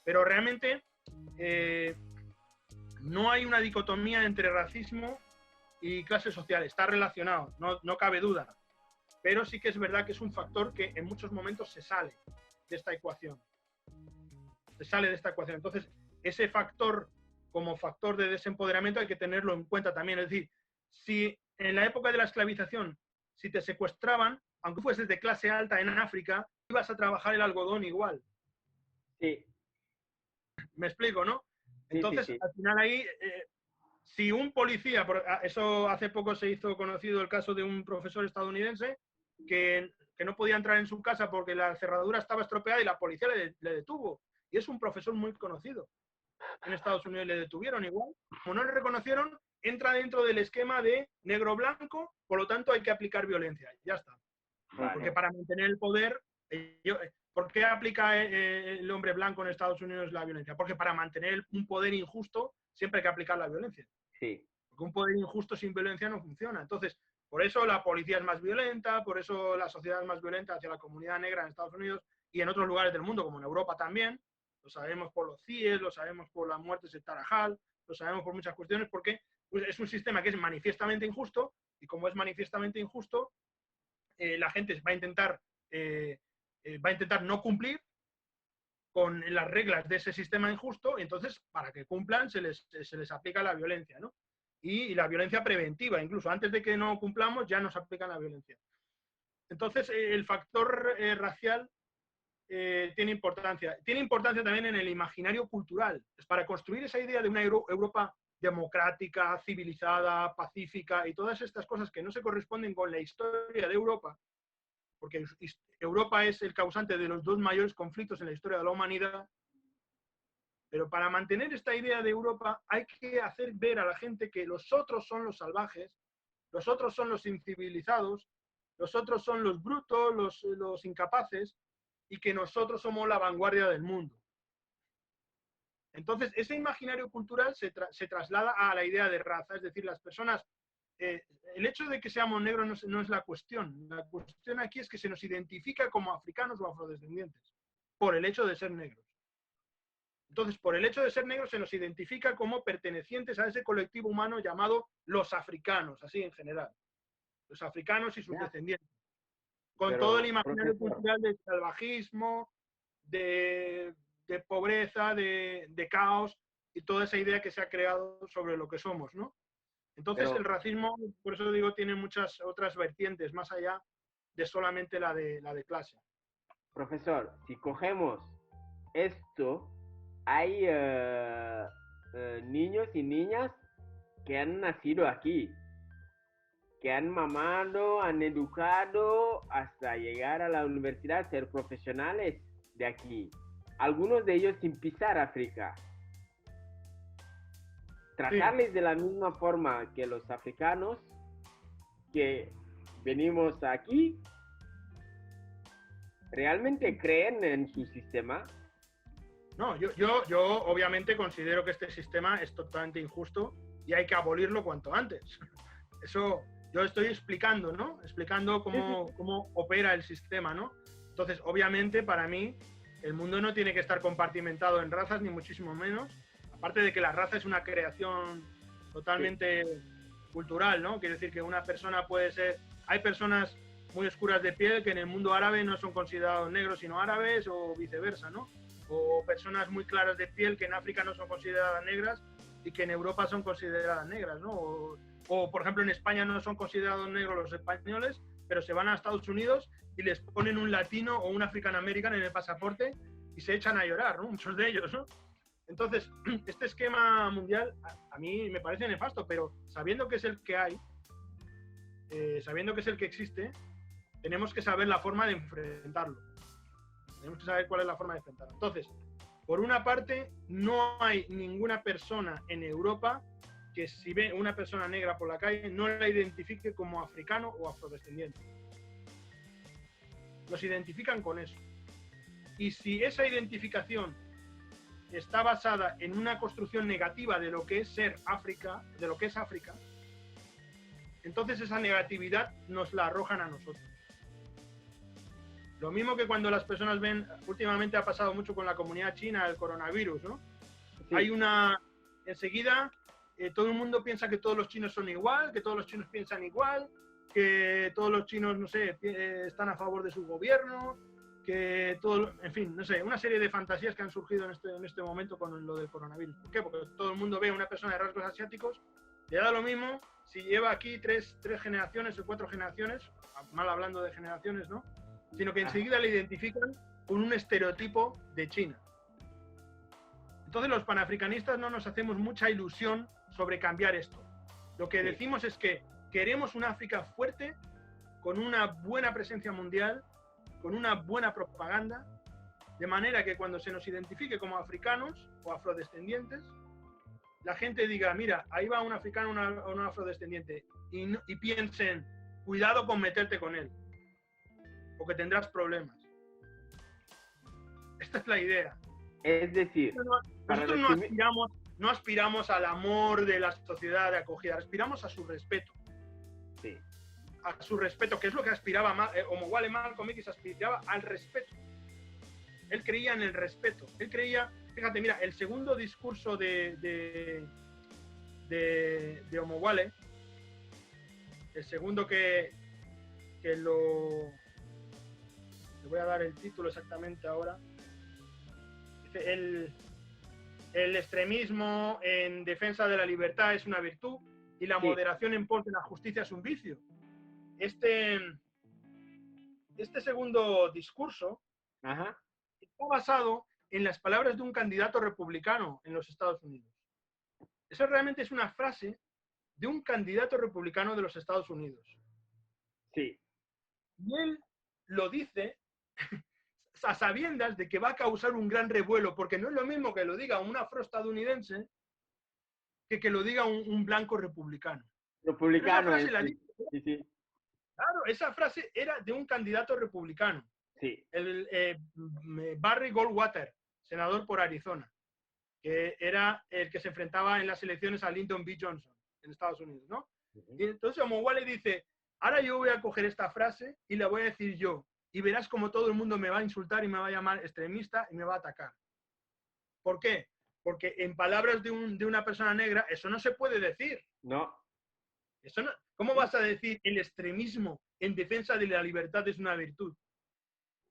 Pero realmente no hay una dicotomía entre racismo y clase social. Está relacionado, no cabe duda. Pero sí que es verdad que es un factor que en muchos momentos se sale de esta ecuación. Entonces, ese factor, como factor de desempoderamiento, hay que tenerlo en cuenta también. Es decir, si en la época de la esclavización, si te secuestraban, aunque fueses de clase alta en África, ibas a trabajar el algodón igual. Sí. ¿Me explico, no? Entonces, sí. al final ahí, si un policía, eso hace poco se hizo conocido el caso de un profesor estadounidense que no podía entrar en su casa porque la cerradura estaba estropeada y la policía le detuvo. Y es un profesor muy conocido en Estados Unidos, le detuvieron igual. Como no le reconocieron, entra dentro del esquema de negro-blanco, por lo tanto hay que aplicar violencia. Ya está. Vale. Porque para mantener el poder, ¿por qué aplica el hombre blanco en Estados Unidos la violencia? Porque para mantener un poder injusto siempre hay que aplicar la violencia. Sí. Porque un poder injusto sin violencia no funciona. Entonces, por eso la policía es más violenta, por eso la sociedad es más violenta hacia la comunidad negra en Estados Unidos y en otros lugares del mundo, como en Europa también. Lo sabemos por los CIES, lo sabemos por las muertes de Tarajal, lo sabemos por muchas cuestiones, porque es un sistema que es manifiestamente injusto y como es manifiestamente injusto, la gente va a intentar no cumplir con las reglas de ese sistema injusto y entonces para que cumplan se les aplica la violencia, ¿no? Y la violencia preventiva, incluso antes de que no cumplamos ya nos aplican la violencia. Entonces el factor racial tiene importancia. Tiene importancia también en el imaginario cultural. Es para construir esa idea de una Europa democrática, civilizada, pacífica y todas estas cosas que no se corresponden con la historia de Europa, porque Europa es el causante de los dos mayores conflictos en la historia de la humanidad, Pero para mantener esta idea de Europa hay que hacer ver a la gente que los otros son los salvajes, los otros son los incivilizados, los otros son los brutos, los incapaces, y que nosotros somos la vanguardia del mundo. Entonces, ese imaginario cultural se traslada a la idea de raza, es decir, las personas, el hecho de que seamos negros no es la cuestión aquí es que se nos identifica como africanos o afrodescendientes, por el hecho de ser negros. Entonces, por el hecho de ser negros se nos identifica como pertenecientes a ese colectivo humano llamado los africanos, así en general. Los africanos y sus descendientes. Con todo el Pero, imaginario profesor, cultural del salvajismo, de pobreza, de caos y toda esa idea que se ha creado sobre lo que somos, ¿no? Entonces el pero, racismo, por eso digo, tiene muchas otras vertientes más allá de solamente la de clase. profesor, si cogemos esto, hay niños y niñas que han nacido aquí, que han mamado, han educado hasta llegar a la universidad, ser profesionales de aquí. Algunos de ellos sin pisar África. Sí. Tratarles de la misma forma que los africanos que venimos aquí, ¿realmente creen en su sistema? No, yo obviamente considero que este sistema es totalmente injusto y hay que abolirlo cuanto antes. Eso yo estoy explicando, ¿no? Explicando cómo opera el sistema, ¿no? Entonces, obviamente, para mí, el mundo no tiene que estar compartimentado en razas, ni muchísimo menos. Aparte de que la raza es una creación totalmente cultural, ¿no? Quiere decir que una persona puede ser... Hay personas muy oscuras de piel que en el mundo árabe no son considerados negros sino árabes o viceversa, ¿no? O personas muy claras de piel que en África no son consideradas negras y que en Europa son consideradas negras, ¿no? O, por ejemplo, en España no son considerados negros los españoles, pero se van a Estados Unidos y les ponen un latino o un African American en el pasaporte y se echan a llorar, ¿no? Muchos de ellos, ¿no? Entonces, este esquema mundial a mí me parece nefasto, pero sabiendo que es el que hay, sabiendo que es el que existe, tenemos que saber la forma de enfrentarlo. Tenemos que saber cuál es la forma de enfrentarlo. Entonces, por una parte, no hay ninguna persona en Europa que si ve una persona negra por la calle no la identifique como africano o afrodescendiente. Los identifican con eso. Y si esa identificación está basada en una construcción negativa de lo que es ser África, de lo que es África, entonces esa negatividad nos la arrojan a nosotros. Lo mismo que cuando las personas ven, últimamente ha pasado mucho con la comunidad china, el coronavirus, ¿no? Sí. Hay una, enseguida, todo el mundo piensa que todos los chinos son igual, que todos los chinos piensan igual, que todos los chinos, no sé, están a favor de su gobierno, que todo, en fin, no sé, una serie de fantasías que han surgido en este momento con lo del coronavirus. ¿Por qué? Porque todo el mundo ve a una persona de rasgos asiáticos, le da lo mismo si lleva aquí tres generaciones o 4 generaciones, mal hablando de generaciones, ¿no? Sino que enseguida le identifican con un estereotipo de China. Entonces los panafricanistas no nos hacemos mucha ilusión sobre cambiar esto. Lo que decimos es que queremos una África fuerte, con una buena presencia mundial, con una buena propaganda, de manera que cuando se nos identifique como africanos o afrodescendientes, la gente diga, mira, ahí va un africano o un afrodescendiente, y piensen, cuidado con meterte con él, porque tendrás problemas. Esta es la idea. Es decir, nosotros no aspiramos al amor de la sociedad de acogida, aspiramos a su respeto. Sí. A su respeto, que es lo que aspiraba Omowale Malcolm X, aspiraba al respeto. Él creía en el respeto. Él creía, fíjate, mira, el segundo discurso de Omowale, el segundo que lo... Le voy a dar el título exactamente ahora. Dice, el extremismo en defensa de la libertad es una virtud y la moderación en pos de la justicia es un vicio. Este segundo discurso está basado en las palabras de un candidato republicano en los Estados Unidos. Esa realmente es una frase de un candidato republicano de los Estados Unidos. Sí. Y él lo dice a sabiendas de que va a causar un gran revuelo, porque no es lo mismo que lo diga un afroestadounidense que lo diga un blanco republicano. Republicano, Esa frase, sí, sí. Claro, esa frase era de un candidato republicano, Sí. Barry Goldwater, senador por Arizona, que era el que se enfrentaba en las elecciones a Lyndon B. Johnson en Estados Unidos, ¿no? Y entonces Omowale dice, ahora yo voy a coger esta frase y la voy a decir yo, y verás como todo el mundo me va a insultar y me va a llamar extremista y me va a atacar. ¿Por qué? Porque en palabras de una persona negra, eso no se puede decir. No. Eso no, ¿cómo vas a decir el extremismo en defensa de la libertad es una virtud?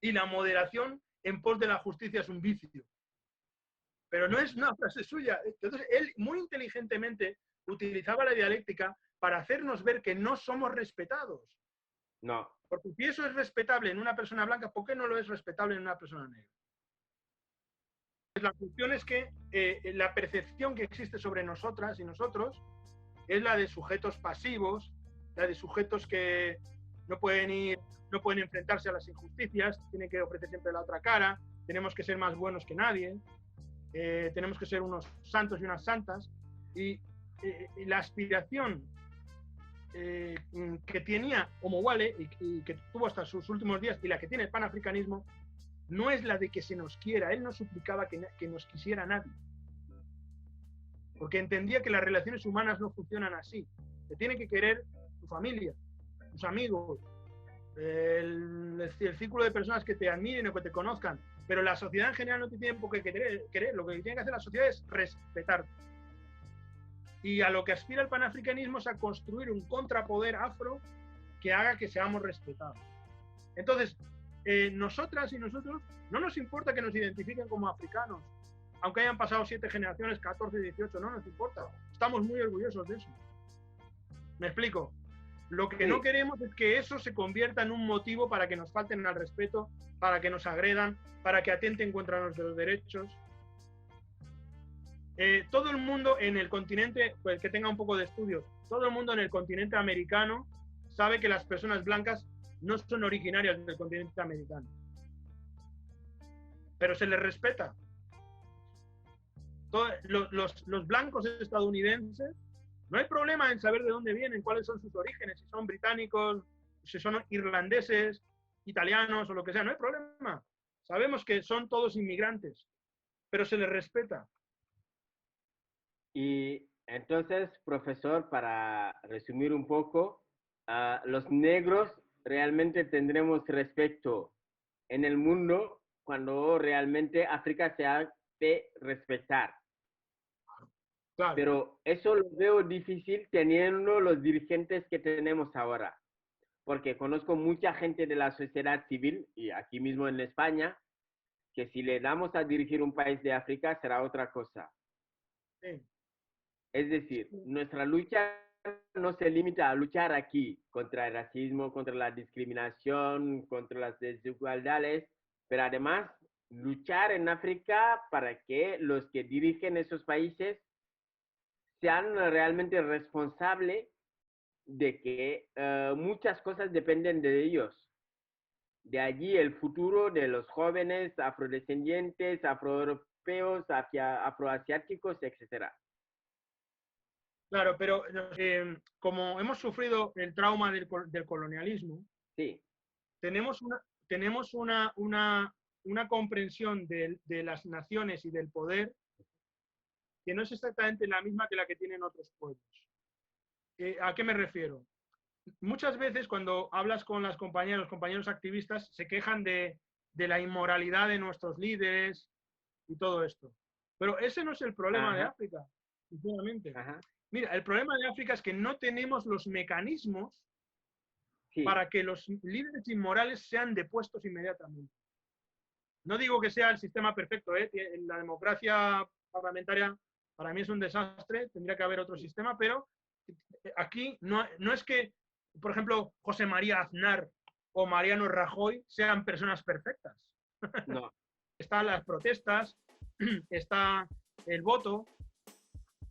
Y la moderación en pos de la justicia es un vicio. Pero no es una frase suya. Entonces, él muy inteligentemente utilizaba la dialéctica para hacernos ver que no somos respetados. No. Porque si eso es respetable en una persona blanca, ¿por qué no lo es respetable en una persona negra? La cuestión es que la percepción que existe sobre nosotras y nosotros es la de sujetos pasivos, la de sujetos que no pueden enfrentarse a las injusticias, tienen que ofrecer siempre la otra cara, tenemos que ser más buenos que nadie, tenemos que ser unos santos y unas santas, y la aspiración que tenía Omowale y que tuvo hasta sus últimos días, y la que tiene el panafricanismo, no es la de que se nos quiera. Él no suplicaba que nos quisiera nadie, porque entendía que las relaciones humanas no funcionan así. Te tiene que querer tu familia, tus amigos, el círculo de personas que te admiren o que te conozcan, pero la sociedad en general no te tiene por qué querer. Lo que tiene que hacer la sociedad es respetarte. Y a lo que aspira el panafricanismo es a construir un contrapoder afro que haga que seamos respetados. Entonces, nosotras y nosotros no nos importa que nos identifiquen como africanos, aunque hayan pasado 7 generaciones, 14, 18, no nos importa. Estamos muy orgullosos de eso. ¿Me explico? Lo que no queremos es que eso se convierta en un motivo para que nos falten al respeto, para que nos agredan, para que atenten contra nuestros derechos. Todo el mundo en el continente, pues que tenga un poco de estudios, todo el mundo en el continente americano sabe que las personas blancas no son originarias del continente americano, pero se les respeta. Los blancos estadounidenses, no hay problema en saber de dónde vienen, cuáles son sus orígenes, si son británicos, si son irlandeses, italianos o lo que sea, no hay problema. Sabemos que son todos inmigrantes, pero se les respeta. Y entonces, profesor, para resumir un poco, los negros realmente tendremos respeto en el mundo cuando realmente África se hace respetar. Claro. Pero eso lo veo difícil teniendo los dirigentes que tenemos ahora, porque conozco mucha gente de la sociedad civil, y aquí mismo en España, que si le damos a dirigir un país de África será otra cosa. Sí. Es decir, nuestra lucha no se limita a luchar aquí contra el racismo, contra la discriminación, contra las desigualdades, pero además luchar en África para que los que dirigen esos países sean realmente responsables de que muchas cosas dependen de ellos. De allí el futuro de los jóvenes afrodescendientes, afroeuropeos, afroasiáticos, etc. Claro, pero como hemos sufrido el trauma del colonialismo, sí, tenemos una comprensión de las naciones y del poder que no es exactamente la misma que la que tienen otros pueblos. ¿A qué me refiero? Muchas veces cuando hablas con los compañeros activistas, se quejan de la inmoralidad de nuestros líderes y todo esto. Pero ese no es el problema de África, sinceramente. Mira, el problema de África es que no tenemos los mecanismos para que los líderes inmorales sean depuestos inmediatamente. No digo que sea el sistema perfecto, la democracia parlamentaria para mí es un desastre, tendría que haber otro sistema, pero aquí no es que, por ejemplo, José María Aznar o Mariano Rajoy sean personas perfectas. No. Están las protestas, está el voto,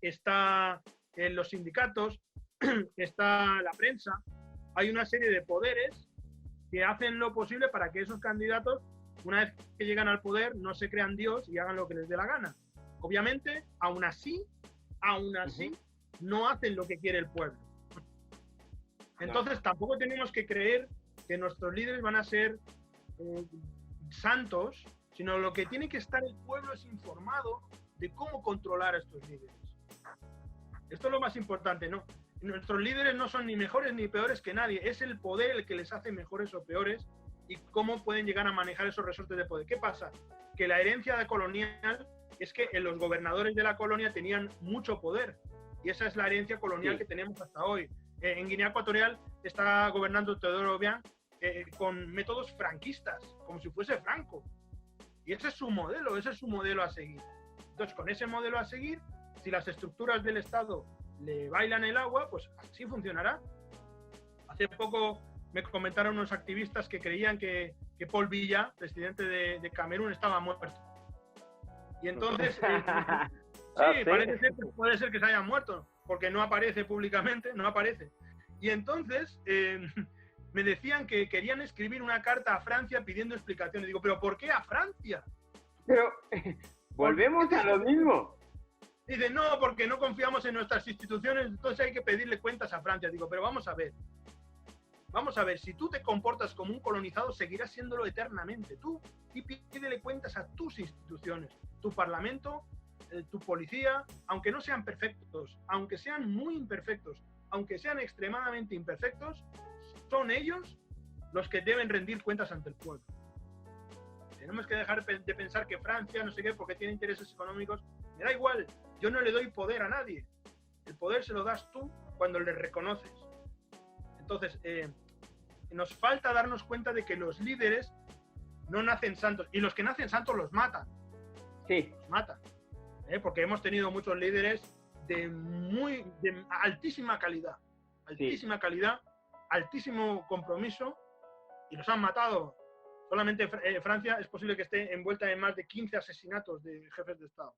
está los sindicatos, está la prensa. Hay una serie de poderes que hacen lo posible para que esos candidatos una vez que llegan al poder, no se crean Dios y hagan lo que les dé la gana. Obviamente, aún así, no hacen lo que quiere el pueblo. Entonces, tampoco tenemos que creer que nuestros líderes van a ser santos, sino lo que tiene que estar el pueblo es informado de cómo controlar a estos líderes. Esto es lo más importante, ¿no? Nuestros líderes no son ni mejores ni peores que nadie, es el poder el que les hace mejores o peores y cómo pueden llegar a manejar esos resortes de poder. ¿Qué pasa? Que la herencia colonial es que los gobernadores de la colonia tenían mucho poder y esa es la herencia colonial que tenemos hasta hoy. En Guinea Ecuatorial está gobernando Teodoro Obiang con métodos franquistas, como si fuese Franco. Y ese es su modelo a seguir. Entonces, con ese modelo a seguir, si las estructuras del Estado le bailan el agua, pues así funcionará. Hace poco me comentaron unos activistas que creían que Paul Biya, presidente de Camerún, estaba muerto. Y entonces, sí, parece ser que puede ser que se haya muerto, porque no aparece públicamente, no aparece. Y entonces me decían que querían escribir una carta a Francia pidiendo explicaciones. Digo, ¿pero por qué a Francia? Pero volvemos a lo mismo. Dice, no, porque no confiamos en nuestras instituciones, entonces hay que pedirle cuentas a Francia. Digo, pero vamos a ver, si tú te comportas como un colonizado, seguirás siéndolo eternamente. Tú pídele cuentas a tus instituciones, tu parlamento, tu policía, aunque no sean perfectos, aunque sean muy imperfectos, aunque sean extremadamente imperfectos, son ellos los que deben rendir cuentas ante el pueblo. Tenemos que dejar de pensar que Francia, no sé qué, porque tiene intereses económicos. Me da igual, yo no le doy poder a nadie. El poder se lo das tú cuando le reconoces. Entonces, nos falta darnos cuenta de que los líderes no nacen santos. Y los que nacen santos los matan. Sí. Los matan. Porque hemos tenido muchos líderes de altísima calidad. Altísima calidad, altísimo compromiso, y los han matado. Solamente Francia es posible que esté envuelta en más de 15 asesinatos de jefes de Estado.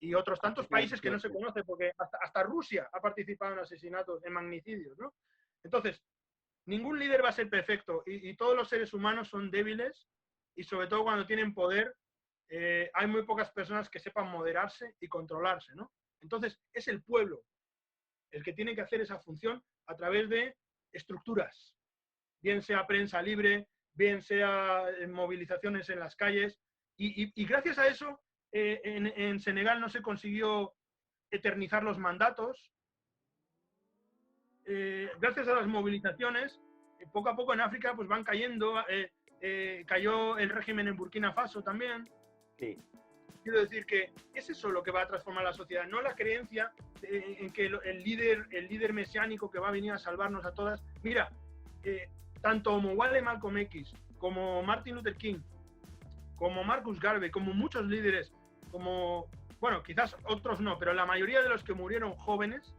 Y otros tantos países que no se conocen, porque hasta Rusia ha participado en asesinatos, en magnicidios, ¿no? Entonces, ningún líder va a ser perfecto y todos los seres humanos son débiles y sobre todo cuando tienen poder hay muy pocas personas que sepan moderarse y controlarse, ¿no? Entonces, es el pueblo el que tiene que hacer esa función a través de estructuras, bien sea prensa libre, bien sea movilizaciones en las calles, y gracias a eso en Senegal no se consiguió eternizar los mandatos. Gracias a las movilizaciones, poco a poco en África pues van cayendo, cayó el régimen en Burkina Faso también. Sí. Quiero decir que es eso lo que va a transformar la sociedad, no la creencia en que el líder mesiánico que va a venir a salvarnos a todas. Mira, tanto Mwale Malcolm X, como Martin Luther King, como Marcus Garvey, como muchos líderes, como, bueno, quizás otros no, pero la mayoría de los que murieron jóvenes,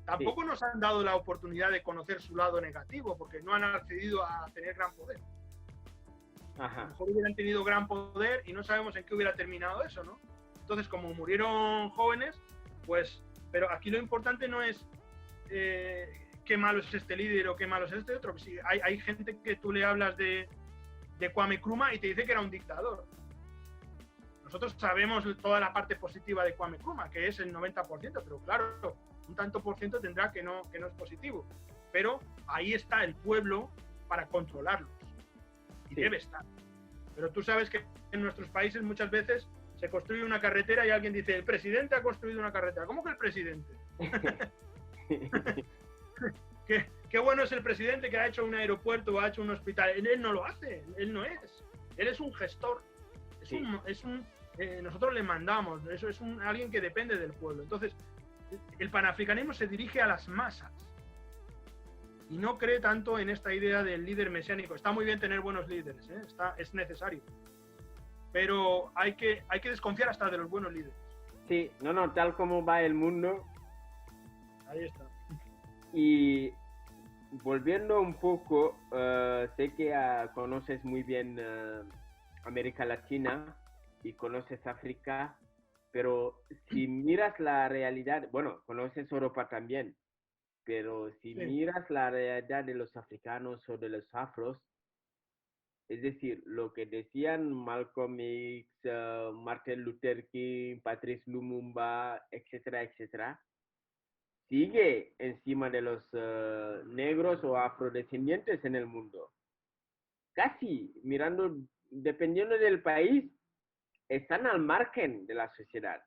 tampoco nos han dado la oportunidad de conocer su lado negativo, porque no han accedido a tener gran poder. Ajá. A lo mejor hubieran tenido gran poder y no sabemos en qué hubiera terminado eso, ¿no? Entonces, como murieron jóvenes, pues, pero aquí lo importante no es qué malo es este líder o qué malo es este otro. Sí, hay gente que tú le hablas de Kwame Nkrumah y te dice que era un dictador. Nosotros sabemos toda la parte positiva de Kwame Nkrumah, que es el 90%, pero claro, un tanto por ciento tendrá que no es positivo. Pero ahí está el pueblo para controlarlos. Y debe estar. Pero tú sabes que en nuestros países muchas veces se construye una carretera y alguien dice, el presidente ha construido una carretera. ¿Cómo que el presidente? ¿Qué bueno es el presidente que ha hecho un aeropuerto o ha hecho un hospital? Él no lo hace, él no es. Él es un gestor. Nosotros le mandamos, eso es alguien que depende del pueblo. Entonces, el panafricanismo se dirige a las masas y no cree tanto en esta idea del líder mesiánico. Está muy bien tener buenos líderes, es necesario, pero hay que desconfiar hasta de los buenos líderes. Sí, no, tal como va el mundo. Ahí está. Y volviendo un poco, sé que conoces muy bien América Latina y conoces África, pero si miras la realidad, bueno, conoces Europa también, pero si miras la realidad de los africanos o de los afros, Es decir, lo que decían Malcolm X, Martin Luther King, Patrice Lumumba, etcétera, etcétera, sigue encima de los negros o afrodescendientes en el mundo. Casi, mirando, dependiendo del país, están al margen de la sociedad.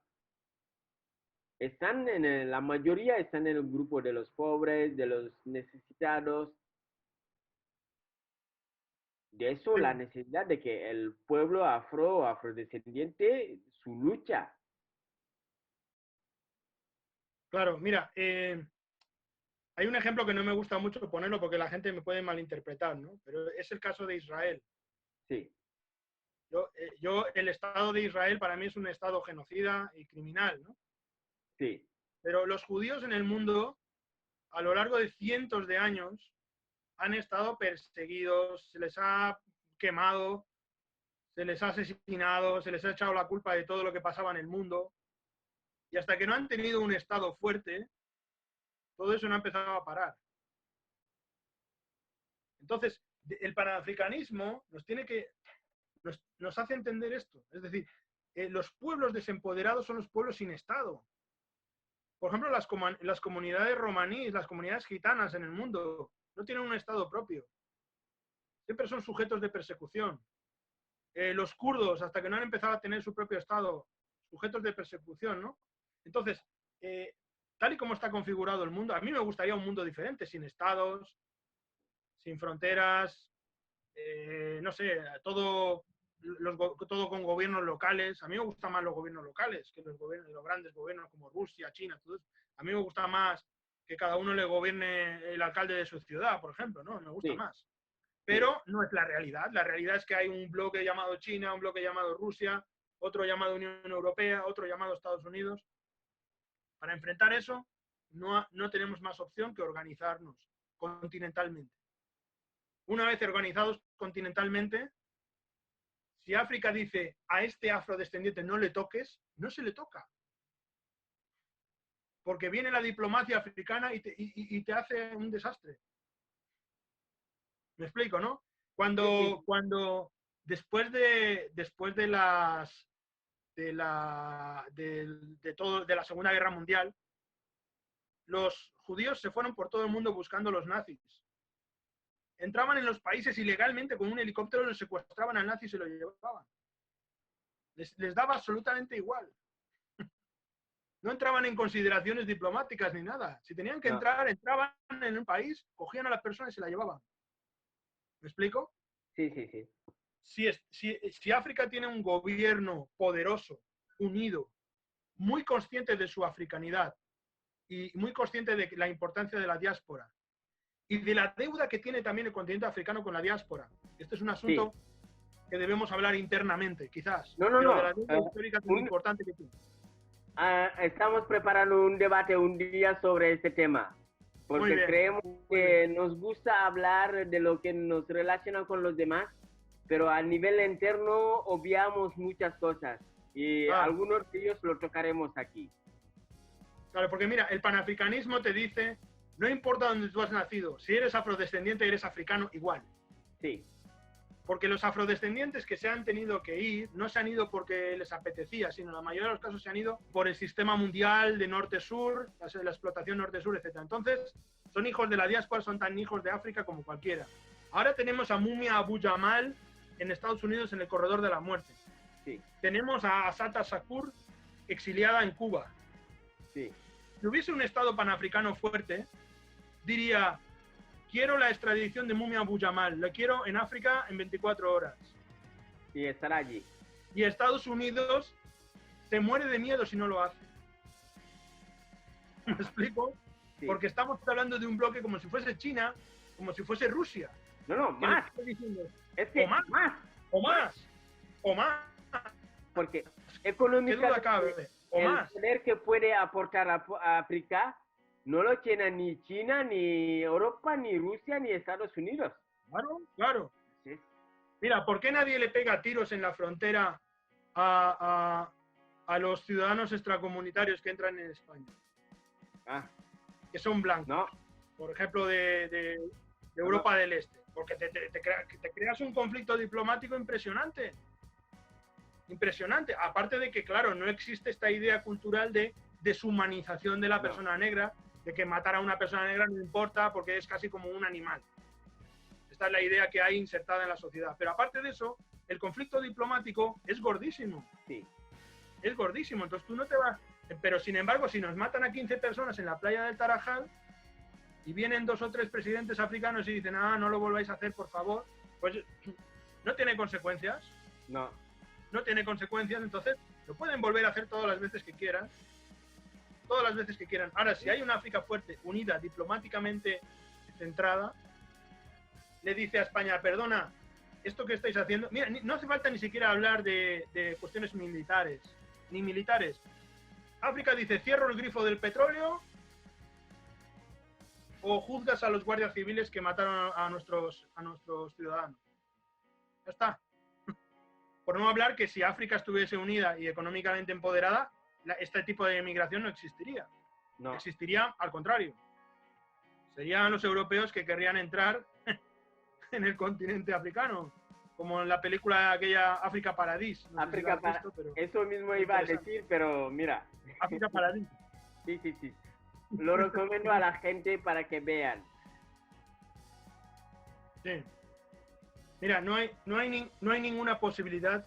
Están la mayoría están en el grupo de los pobres, de los necesitados. De eso la Sí, necesidad de que el pueblo afro o afrodescendiente, su lucha. claro, mira, hay un ejemplo que no me gusta mucho ponerlo porque la gente me puede malinterpretar, ¿no? Pero es el caso de Israel. Sí, El Estado de Israel para mí es un Estado genocida y criminal, ¿no? sí, Pero los judíos en el mundo, a lo largo de cientos de años, han estado perseguidos, se les ha quemado, se les ha asesinado, se les ha echado la culpa de todo lo que pasaba en el mundo. Y hasta que no han tenido un Estado fuerte, todo eso no ha empezado a parar. Entonces, el panafricanismo nos hace entender esto. Es decir, los pueblos desempoderados son los pueblos sin Estado. Por ejemplo, las comunidades romaníes, las comunidades gitanas en el mundo, no tienen un Estado propio. Siempre son sujetos de persecución. Los kurdos, hasta que no han empezado a tener su propio Estado, sujetos de persecución, ¿no? Entonces, tal y como está configurado el mundo, a mí me gustaría un mundo diferente, sin estados, sin fronteras, no sé, todo con gobiernos locales. A mí me gustan más los gobiernos locales que los grandes gobiernos como Rusia, China, todo eso. A mí me gusta más que cada uno le gobierne el alcalde de su ciudad, por ejemplo, ¿no? Me gusta sí, más. sí, Pero no es la realidad. La realidad es que hay un bloque llamado China, un bloque llamado Rusia, otro llamado Unión Europea, otro llamado Estados Unidos. Para enfrentar eso, no tenemos más opción que organizarnos continentalmente. Una vez organizados continentalmente, si África dice a este afrodescendiente no le toques, no se le toca. Porque viene la diplomacia africana y te hace un desastre. ¿Me explico, no? sí, sí, Cuando después de las de la Segunda Guerra Mundial, los judíos se fueron por todo el mundo buscando a los nazis. Entraban en los países ilegalmente con un helicóptero, los secuestraban al nazi y se lo llevaban. Les daba absolutamente igual. No entraban en consideraciones diplomáticas ni nada. Si tenían que no, entrar, entraban en un país, cogían a las personas y se la llevaban. ¿Me explico? sí, sí, sí, Si África tiene un gobierno poderoso, unido, muy consciente de su africanidad y muy consciente de la importancia de la diáspora y de la deuda que tiene también el continente africano con la diáspora. Este es un sí. asunto que debemos hablar internamente, quizás, No, no, pero de no. la deuda histórica tan importante que tiene. Estamos preparando un debate un día sobre este tema, Muy porque bien, creemos muy bien. que nos gusta hablar de lo que nos relaciona con los demás, pero a nivel interno obviamos muchas cosas y Claro, algunos de ellos lo tocaremos aquí. claro, porque mira, el panafricanismo te dice, no importa dónde tú has nacido, si eres afrodescendiente, eres africano igual. Sí, Porque los afrodescendientes que se han tenido que ir, no se han ido porque les apetecía, sino en la mayoría de los casos se han ido por el sistema mundial de norte-sur, la explotación norte-sur, etc. Entonces, son hijos de la diáspora, son tan hijos de África como cualquiera. Ahora tenemos a Mumia Abu Jamal en Estados Unidos en el corredor de la muerte. sí, Tenemos a Assata Shakur exiliada en Cuba. sí. Si hubiese un Estado panafricano fuerte, diría, quiero la extradición de Mumia Abu Jamal, la quiero en África en 24 horas. Y estará allí. Y Estados Unidos se muere de miedo si no lo hace. ¿Me explico? Sí. Porque estamos hablando de un bloque como si fuese China, como si fuese Rusia. No, no, Que nos más. está diciendo, Es que o más, más, o más, o más. porque ¿Qué duda económicamente cabe? O el más. poder que puede aportar a África no lo tiene ni China, ni Europa, ni Rusia, ni Estados Unidos. Claro, claro. Sí. Mira, ¿por qué nadie le pega tiros en la frontera a los ciudadanos extracomunitarios que entran en España? Ah, Que son blancos. no, Por ejemplo, de no, no, Europa del Este. porque te creas un conflicto diplomático impresionante. Impresionante. Aparte de que, claro, no existe esta idea cultural de deshumanización de la persona negra, de que matar a una persona negra no importa porque es casi como un animal. Esta es la idea que hay insertada en la sociedad. Pero aparte de eso, el conflicto diplomático es gordísimo. Sí. Es gordísimo. Entonces tú no te vas... Pero sin embargo, si nos matan a 15 personas en la playa del Tarajal y vienen 2 o 3 presidentes africanos y dicen, no lo volváis a hacer, por favor, pues no tiene consecuencias. No tiene consecuencias, entonces lo pueden volver a hacer todas las veces que quieran. Todas las veces que quieran. Ahora, si hay una África fuerte, unida, diplomáticamente centrada, le dice a España, perdona, esto que estáis haciendo... Mira, no hace falta ni siquiera hablar de cuestiones militares, ni militares. África dice, cierro el grifo del petróleo o juzgas a los guardias civiles que mataron a nuestros ciudadanos. Ya está. Por no hablar que si África estuviese unida y económicamente empoderada, este tipo de migración no existiría. No. Existiría al contrario. Serían los europeos que querrían entrar en el continente africano, como en la película aquella África Paradis. No África si visto, pero eso mismo iba a decir, pero mira. África Paradis. Sí. Lo recomiendo a la gente para que vean. Sí. Mira, no hay ninguna posibilidad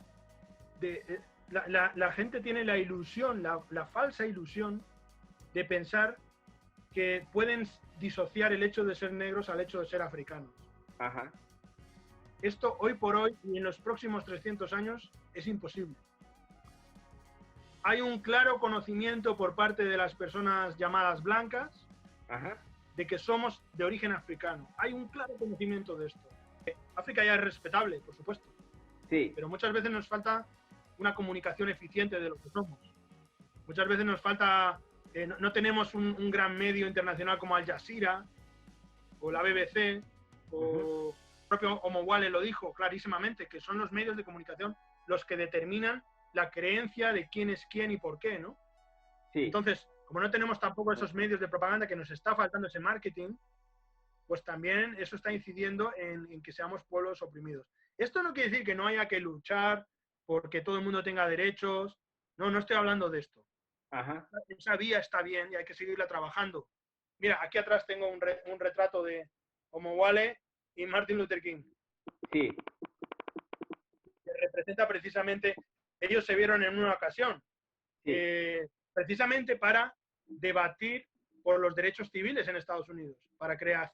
de... La gente tiene la ilusión, la falsa ilusión de pensar que pueden disociar el hecho de ser negros al hecho de ser africanos. Ajá. Esto hoy por hoy y en los próximos 300 años es imposible. Hay un claro conocimiento por parte de las personas llamadas blancas. Ajá. De que somos de origen africano. Hay un claro conocimiento de esto. África ya es respetable, por supuesto. Sí. Pero muchas veces nos falta una comunicación eficiente de lo que somos. Muchas veces nos falta... no tenemos un gran medio internacional como Al Jazeera o la BBC o el propio Omowale lo dijo clarísimamente, que son los medios de comunicación los que determinan la creencia de quién es quién y por qué, ¿no? Sí. Entonces, como no tenemos tampoco esos medios de propaganda, que nos está faltando ese marketing, pues también eso está incidiendo en que seamos pueblos oprimidos. Esto no quiere decir que no haya que luchar porque todo el mundo tenga derechos. No estoy hablando de esto. Ajá. Esa vía está bien y hay que seguirla trabajando. Mira, aquí atrás tengo un retrato de Omowale y Martin Luther King. Sí. Que representa precisamente, ellos se vieron en una ocasión, sí. Precisamente para debatir por los derechos civiles en Estados Unidos, para crear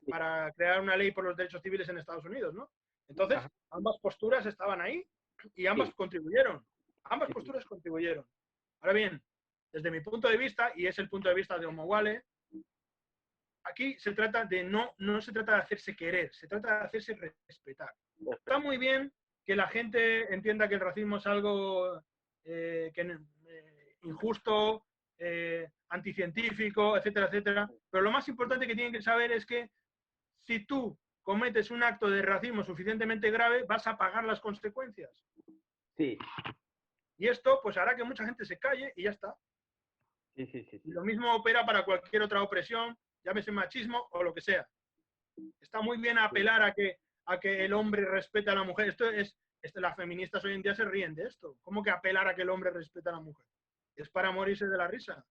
una ley por los derechos civiles en Estados Unidos, ¿no? Entonces, ajá, ambas posturas estaban ahí y ambas sí. contribuyeron. Ambas sí. posturas contribuyeron. Ahora bien, desde mi punto de vista, y es el punto de vista de Omowale, aquí se trata de no se trata de hacerse querer, se trata de hacerse respetar. Está muy bien que la gente entienda que el racismo es algo injusto, anticientífico, etcétera, etcétera. Pero lo más importante que tienen que saber es que si tú cometes un acto de racismo suficientemente grave, vas a pagar las consecuencias. Sí. Y esto pues hará que mucha gente se calle y ya está. Sí. Y lo mismo opera para cualquier otra opresión, llámese machismo o lo que sea. Está muy bien apelar a que el hombre respete a la mujer. Las feministas hoy en día se ríen de esto. ¿Cómo que apelar a que el hombre respete a la mujer? Es para morirse de la risa.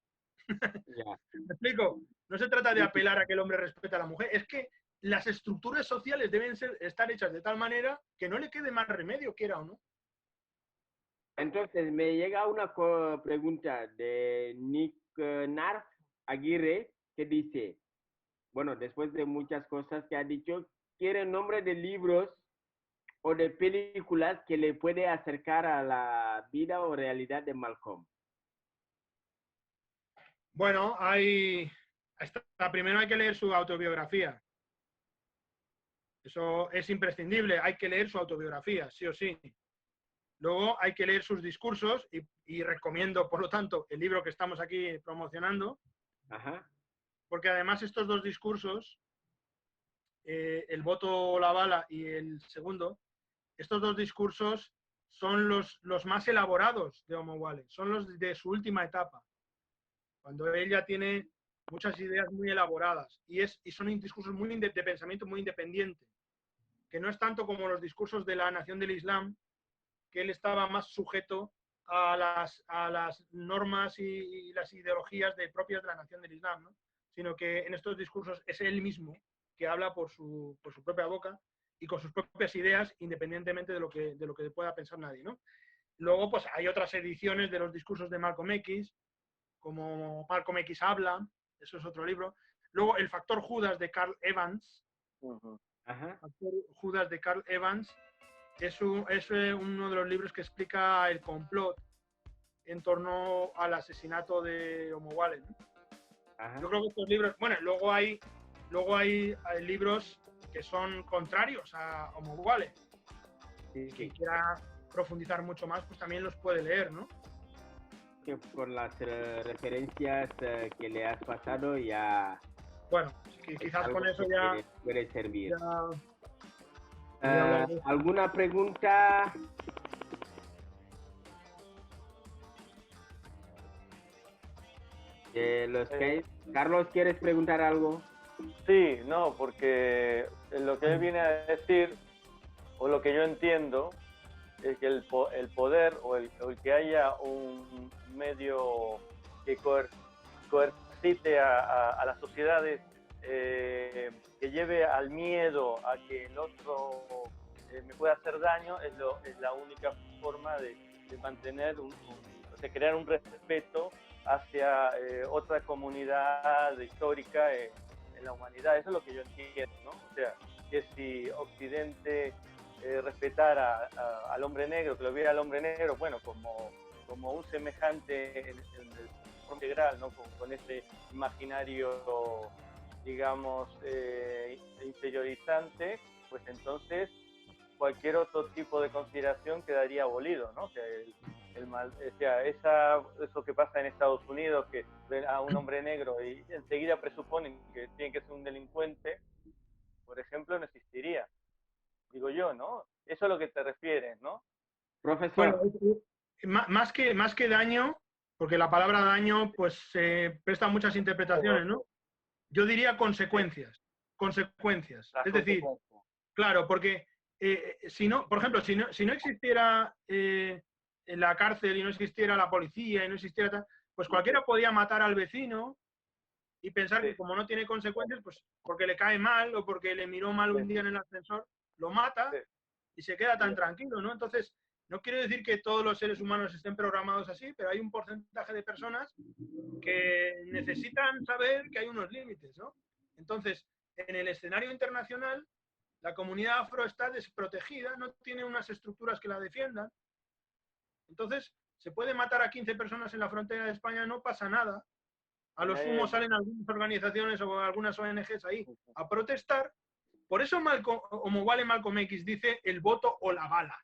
Yeah. ¿Me explico? No se trata de apelar a que el hombre respete a la mujer. Es que las estructuras sociales deben estar hechas de tal manera que no le quede más remedio, quiera o no. Entonces, me llega una pregunta de Nick Narf Aguirre que dice, bueno, después de muchas cosas que ha dicho, quiere nombre de libros o de películas que le puede acercar a la vida o realidad de Malcolm. Bueno, primero hay que leer su autobiografía. Eso es imprescindible, hay que leer su autobiografía, sí o sí. Luego hay que leer sus discursos y recomiendo, por lo tanto, el libro que estamos aquí promocionando. Ajá. Porque además estos dos discursos, el voto o la bala y el segundo, estos dos discursos son los más elaborados de Omowale, son los de su última etapa, cuando ella tiene muchas ideas muy elaboradas y son discursos de pensamiento muy independiente. que no es tanto como los discursos de la Nación del Islam, que él estaba más sujeto a las normas y las ideologías propias de la Nación del Islam, ¿no? Sino que en estos discursos es él mismo que habla por su propia boca y con sus propias ideas, independientemente de lo que pueda pensar nadie, ¿no? Luego, pues hay otras ediciones de los discursos de Malcolm X, como Malcolm X habla, eso es otro libro. Luego, El factor Judas de Carl Evans. Ajá. Factor Judas de Carl Evans es uno de los libros que explica el complot en torno al asesinato de Homo Wallen, ¿no? Yo creo que estos libros, bueno, luego hay libros que son contrarios a Homo Wallen. Sí, Quien quiera profundizar mucho más, pues también los puede leer, ¿no? que por las referencias que le has pasado ya... Bueno, quizás con eso ya... Puede servir. Ya ¿Alguna pregunta? Carlos, ¿quieres preguntar algo? Sí, no, porque lo que él viene a decir, o lo que yo entiendo, es que el poder o el que haya un medio que coercite a las sociedades, que lleve al miedo a que el otro me pueda hacer daño, es la única forma de mantener, de crear un respeto hacia otra comunidad histórica en la humanidad. Eso es lo que yo entiendo, ¿no? O sea, que si Occidente respetara al hombre negro, que lo viera al hombre negro, bueno, como un semejante en el integral, ¿no? Con ese imaginario, digamos, interiorizante, pues entonces cualquier otro tipo de consideración quedaría abolido, ¿no? Que o sea, eso que pasa en Estados Unidos, que ven a un hombre negro y enseguida presuponen que tiene que ser un delincuente, por ejemplo, no existiría. Digo yo, ¿no? Eso es a lo que te refieres, ¿no? Profesor. Bueno, más que daño, porque la palabra daño pues presta muchas interpretaciones, ¿no? Yo diría consecuencias. Consecuencias. Es decir, claro, porque si no, por ejemplo, si no existiera en la cárcel y no existiera la policía y no existiera tal, pues cualquiera podía matar al vecino y pensar que como no tiene consecuencias, pues porque le cae mal o porque le miró mal un día en el ascensor, lo mata y se queda tan tranquilo, ¿no? Entonces, no quiero decir que todos los seres humanos estén programados así, pero hay un porcentaje de personas que necesitan saber que hay unos límites, ¿no? Entonces, en el escenario internacional, la comunidad afro está desprotegida, no tiene unas estructuras que la defiendan. Entonces, se puede matar a 15 personas en la frontera de España, no pasa nada. A lo sumo salen algunas organizaciones o algunas ONGs ahí a protestar. Por eso Homo Wallen Malcolm X dice el voto o la bala.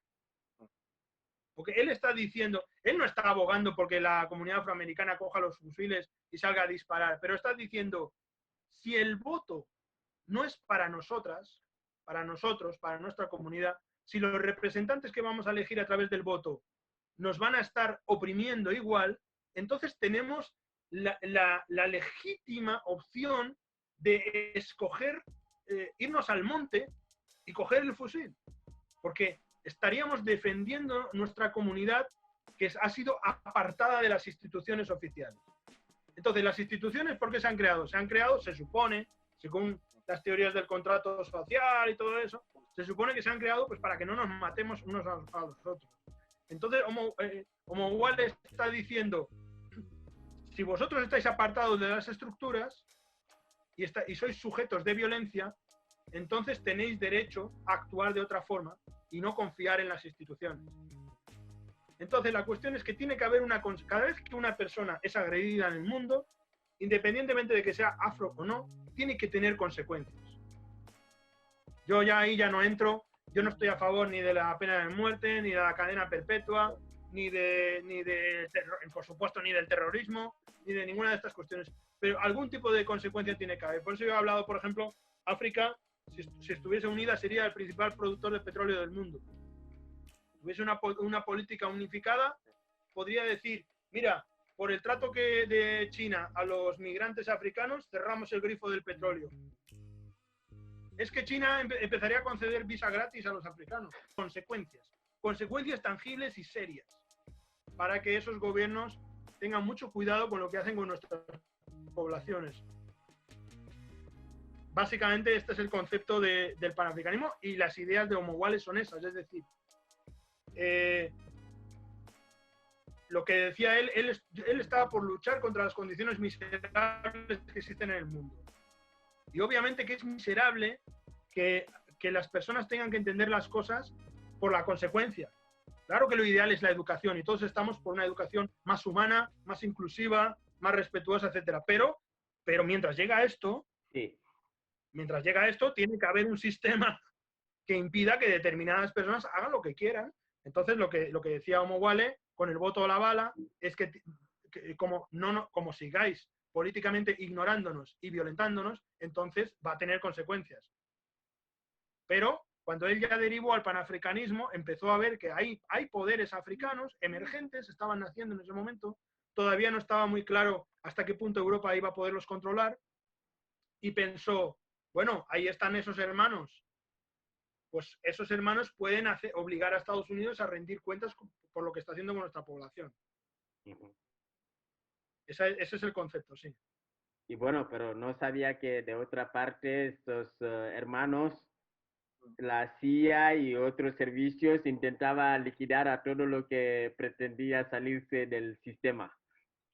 Porque él está diciendo, él no está abogando porque la comunidad afroamericana coja los fusiles y salga a disparar, pero está diciendo, si el voto no es para nosotras, para nosotros, para nuestra comunidad, si los representantes que vamos a elegir a través del voto nos van a estar oprimiendo igual, entonces tenemos la legítima opción de escoger, irnos al monte y coger el fusil. Porque estaríamos defendiendo nuestra comunidad que ha sido apartada de las instituciones oficiales. Entonces, las instituciones, ¿por qué se han creado? Se han creado, se supone, según las teorías del contrato social y todo eso, se supone que se han creado pues, para que no nos matemos unos a los otros. Entonces, Homo Wallen está diciendo, si vosotros estáis apartados de las estructuras y sois sujetos de violencia, entonces tenéis derecho a actuar de otra forma y no confiar en las instituciones. Entonces, la cuestión es que tiene que haber cada vez que una persona es agredida en el mundo, independientemente de que sea afro o no, tiene que tener consecuencias. Yo ya ahí ya no entro, yo no estoy a favor ni de la pena de muerte, ni de la cadena perpetua, ni por supuesto, ni del terrorismo, ni de ninguna de estas cuestiones. Pero algún tipo de consecuencia tiene que haber. Por eso yo he hablado, por ejemplo, África, si estuviese unida, sería el principal productor de petróleo del mundo. Si hubiese una política unificada, podría decir, mira, por el trato de China a los migrantes africanos, cerramos el grifo del petróleo. es que China empezaría a conceder visa gratis a los africanos. Consecuencias tangibles y serias, para que esos gobiernos tengan mucho cuidado con lo que hacen con nuestras poblaciones. Básicamente este es el concepto del panafricanismo, y las ideas de Omoguale son esas, es decir, lo que decía él estaba por luchar contra las condiciones miserables que existen en el mundo. Y obviamente que es miserable que las personas tengan que entender las cosas por la consecuencia. Claro que lo ideal es la educación, y todos estamos por una educación más humana, más inclusiva, más respetuosa, etcétera. Pero mientras llega esto, Sí. mientras llega esto, tiene que haber un sistema que impida que determinadas personas hagan lo que quieran. Entonces, lo que decía Omoguale, con el voto a la bala, es que como sigáis políticamente ignorándonos y violentándonos, entonces va a tener consecuencias. Pero cuando él ya derivó al panafricanismo, empezó a ver que hay poderes africanos emergentes, estaban naciendo en ese momento, todavía no estaba muy claro hasta qué punto Europa iba a poderlos controlar, y pensó, bueno, ahí están esos hermanos, pues esos hermanos pueden obligar a Estados Unidos a rendir cuentas por lo que está haciendo con nuestra población. Ese es el concepto, sí. Y bueno, pero no sabía que de otra parte estos hermanos, la CIA y otros servicios intentaban liquidar a todo lo que pretendía salirse del sistema.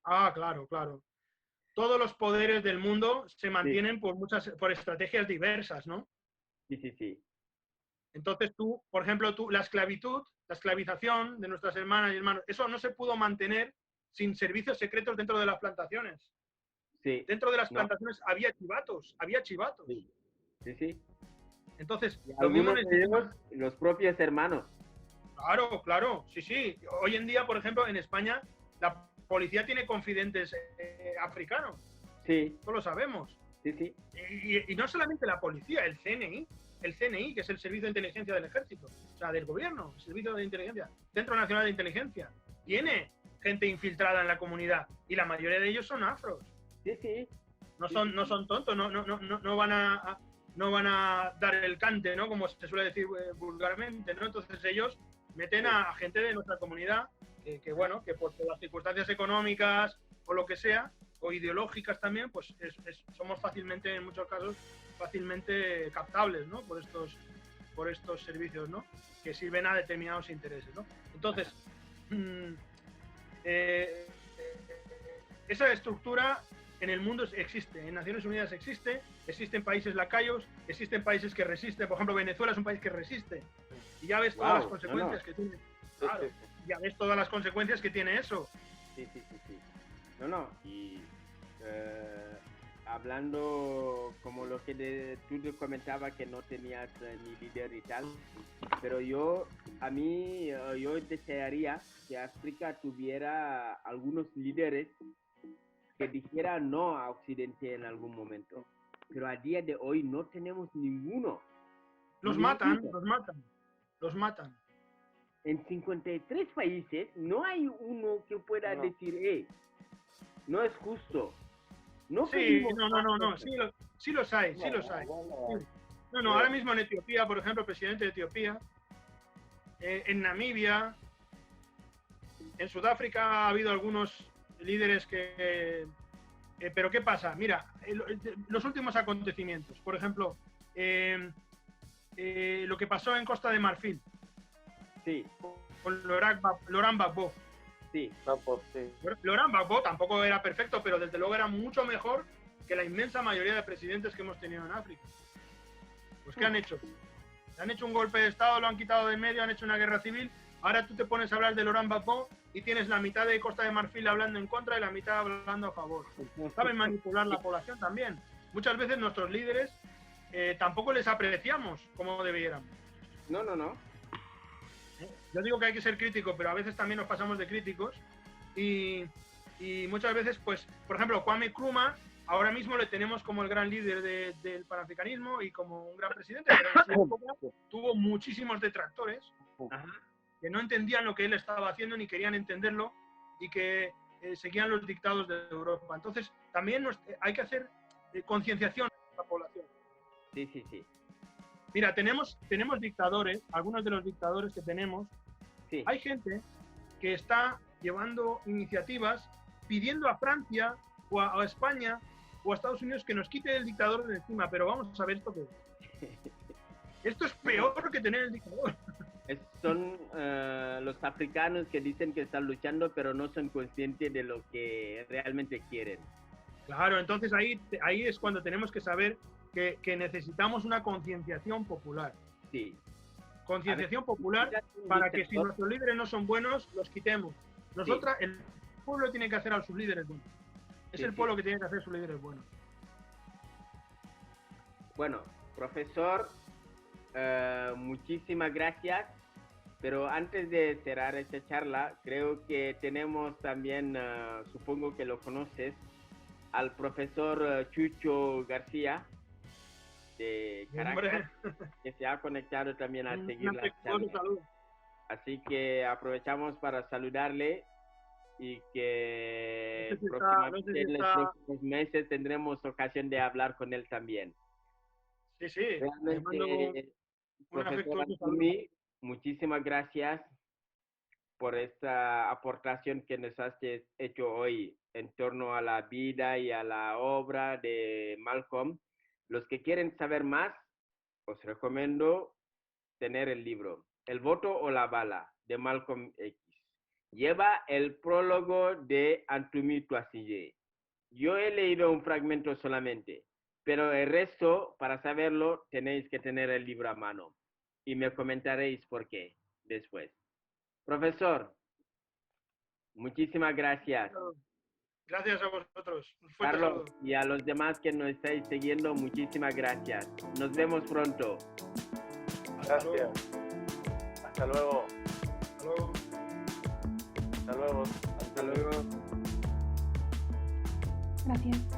Ah, claro, claro. Todos los poderes del mundo se mantienen Sí. por estrategias diversas, ¿no? Sí, sí, sí. Entonces tú, por ejemplo, la esclavización de nuestras hermanas y hermanos, eso no se pudo mantener sin servicios secretos dentro de las plantaciones. Sí. Dentro de las No. plantaciones había chivatos. Sí, sí, sí. Entonces, Y lo mismo algunos de ellos, los propios hermanos. Claro, claro, sí, sí. Hoy en día, por ejemplo, en España, la policía tiene confidentes africanos. Sí. Eso lo sabemos. Sí, sí. Y no solamente la policía, el CNI, que es el Servicio de Inteligencia del Ejército, o sea, del Gobierno, el Servicio de Inteligencia, Centro Nacional de Inteligencia, tiene gente infiltrada en la comunidad, y la mayoría de ellos son afros. Sí, sí. No son tontos, no van a dar el cante, ¿no? Como se suele decir vulgarmente, ¿no? Entonces ellos meten a gente de nuestra comunidad que bueno, que por las circunstancias económicas o lo que sea, o ideológicas también, pues somos fácilmente, en muchos casos, fácilmente captables, ¿no? Por estos servicios, ¿no? Que sirven a determinados intereses, ¿no? Entonces, esa estructura en el mundo existe, en Naciones Unidas existen países lacayos, existen países que resisten. Por ejemplo, Venezuela es un país que resiste, y ya ves todas las consecuencias que tiene. Claro, ya ves todas las consecuencias que tiene eso. Sí. Y hablando como lo que tú comentabas, que no tenías ni líder y tal, pero yo desearía que África tuviera algunos líderes que dijeran no a Occidente en algún momento. Pero a día de hoy no tenemos ninguno. Los matan. En 53 países no hay uno que pueda decir, no es justo. No, sí, sí los hay. No, ahora mismo en Etiopía, por ejemplo, el presidente de Etiopía, en Namibia, en Sudáfrica ha habido algunos líderes que... pero ¿qué pasa? Mira, los últimos acontecimientos, por ejemplo, lo que pasó en Costa de Marfil. Sí. Con Laurent Gbagbo. Sí. Laurent Gbagbo tampoco era perfecto, pero desde luego era mucho mejor que la inmensa mayoría de presidentes que hemos tenido en África. Pues ¿qué han hecho? Han hecho un golpe de Estado, lo han quitado de en medio, han hecho una guerra civil. Ahora tú te pones a hablar de Laurent Gbagbo y tienes la mitad de Costa de Marfil hablando en contra y la mitad hablando a favor. Saben manipular la población también. Muchas veces nuestros líderes tampoco les apreciamos como debiéramos. No. Yo digo que hay que ser crítico, pero a veces también nos pasamos de críticos, y muchas veces, pues, por ejemplo, Kwame Nkrumah, ahora mismo le tenemos como el gran líder del panafricanismo y como un gran presidente, pero en su época tuvo muchísimos detractores que no entendían lo que él estaba haciendo ni querían entenderlo, y que seguían los dictados de Europa. Entonces, también hay que hacer concienciación a la población. Sí. Mira, tenemos dictadores, algunos de los dictadores que tenemos, Sí. hay gente que está llevando iniciativas pidiendo a Francia o a España o a Estados Unidos que nos quite el dictador de encima, pero vamos a ver esto qué es. Esto es peor que tener el dictador. Son los africanos que dicen que están luchando, pero no son conscientes de lo que realmente quieren. Claro, entonces ahí es cuando tenemos que saber que necesitamos una concienciación popular. Sí. Concienciación popular para que si nuestros líderes no son buenos, los quitemos. Nosotras, el pueblo tiene que hacer a sus líderes buenos. Es el pueblo que tiene que hacer a sus líderes buenos. Bueno, profesor, muchísimas gracias. Pero antes de cerrar esta charla, creo que tenemos también, supongo que lo conoces, al profesor Chucho García de Caracas, que se ha conectado también a seguir la charla. Así que aprovechamos para saludarle y que próximamente en los próximos meses tendremos ocasión de hablar con él también. Sí, sí. Realmente, profesor Antumi, muchísimas gracias por esta aportación que nos has hecho hoy en torno a la vida y a la obra de Malcolm. Los que quieren saber más, os recomiendo tener el libro El voto o la bala de Malcolm X. Lleva el prólogo de Antumi Tuasille. Yo he leído un fragmento solamente, pero el resto, para saberlo, tenéis que tener el libro a mano. Y me comentaréis por qué después. Profesor, muchísimas gracias. Gracias a vosotros. Un fuerte Carlos, saludo. y a los demás que nos estáis siguiendo, muchísimas gracias. Nos vemos pronto. Gracias. Hasta luego. Hasta luego. Hasta luego. Hasta luego. Gracias.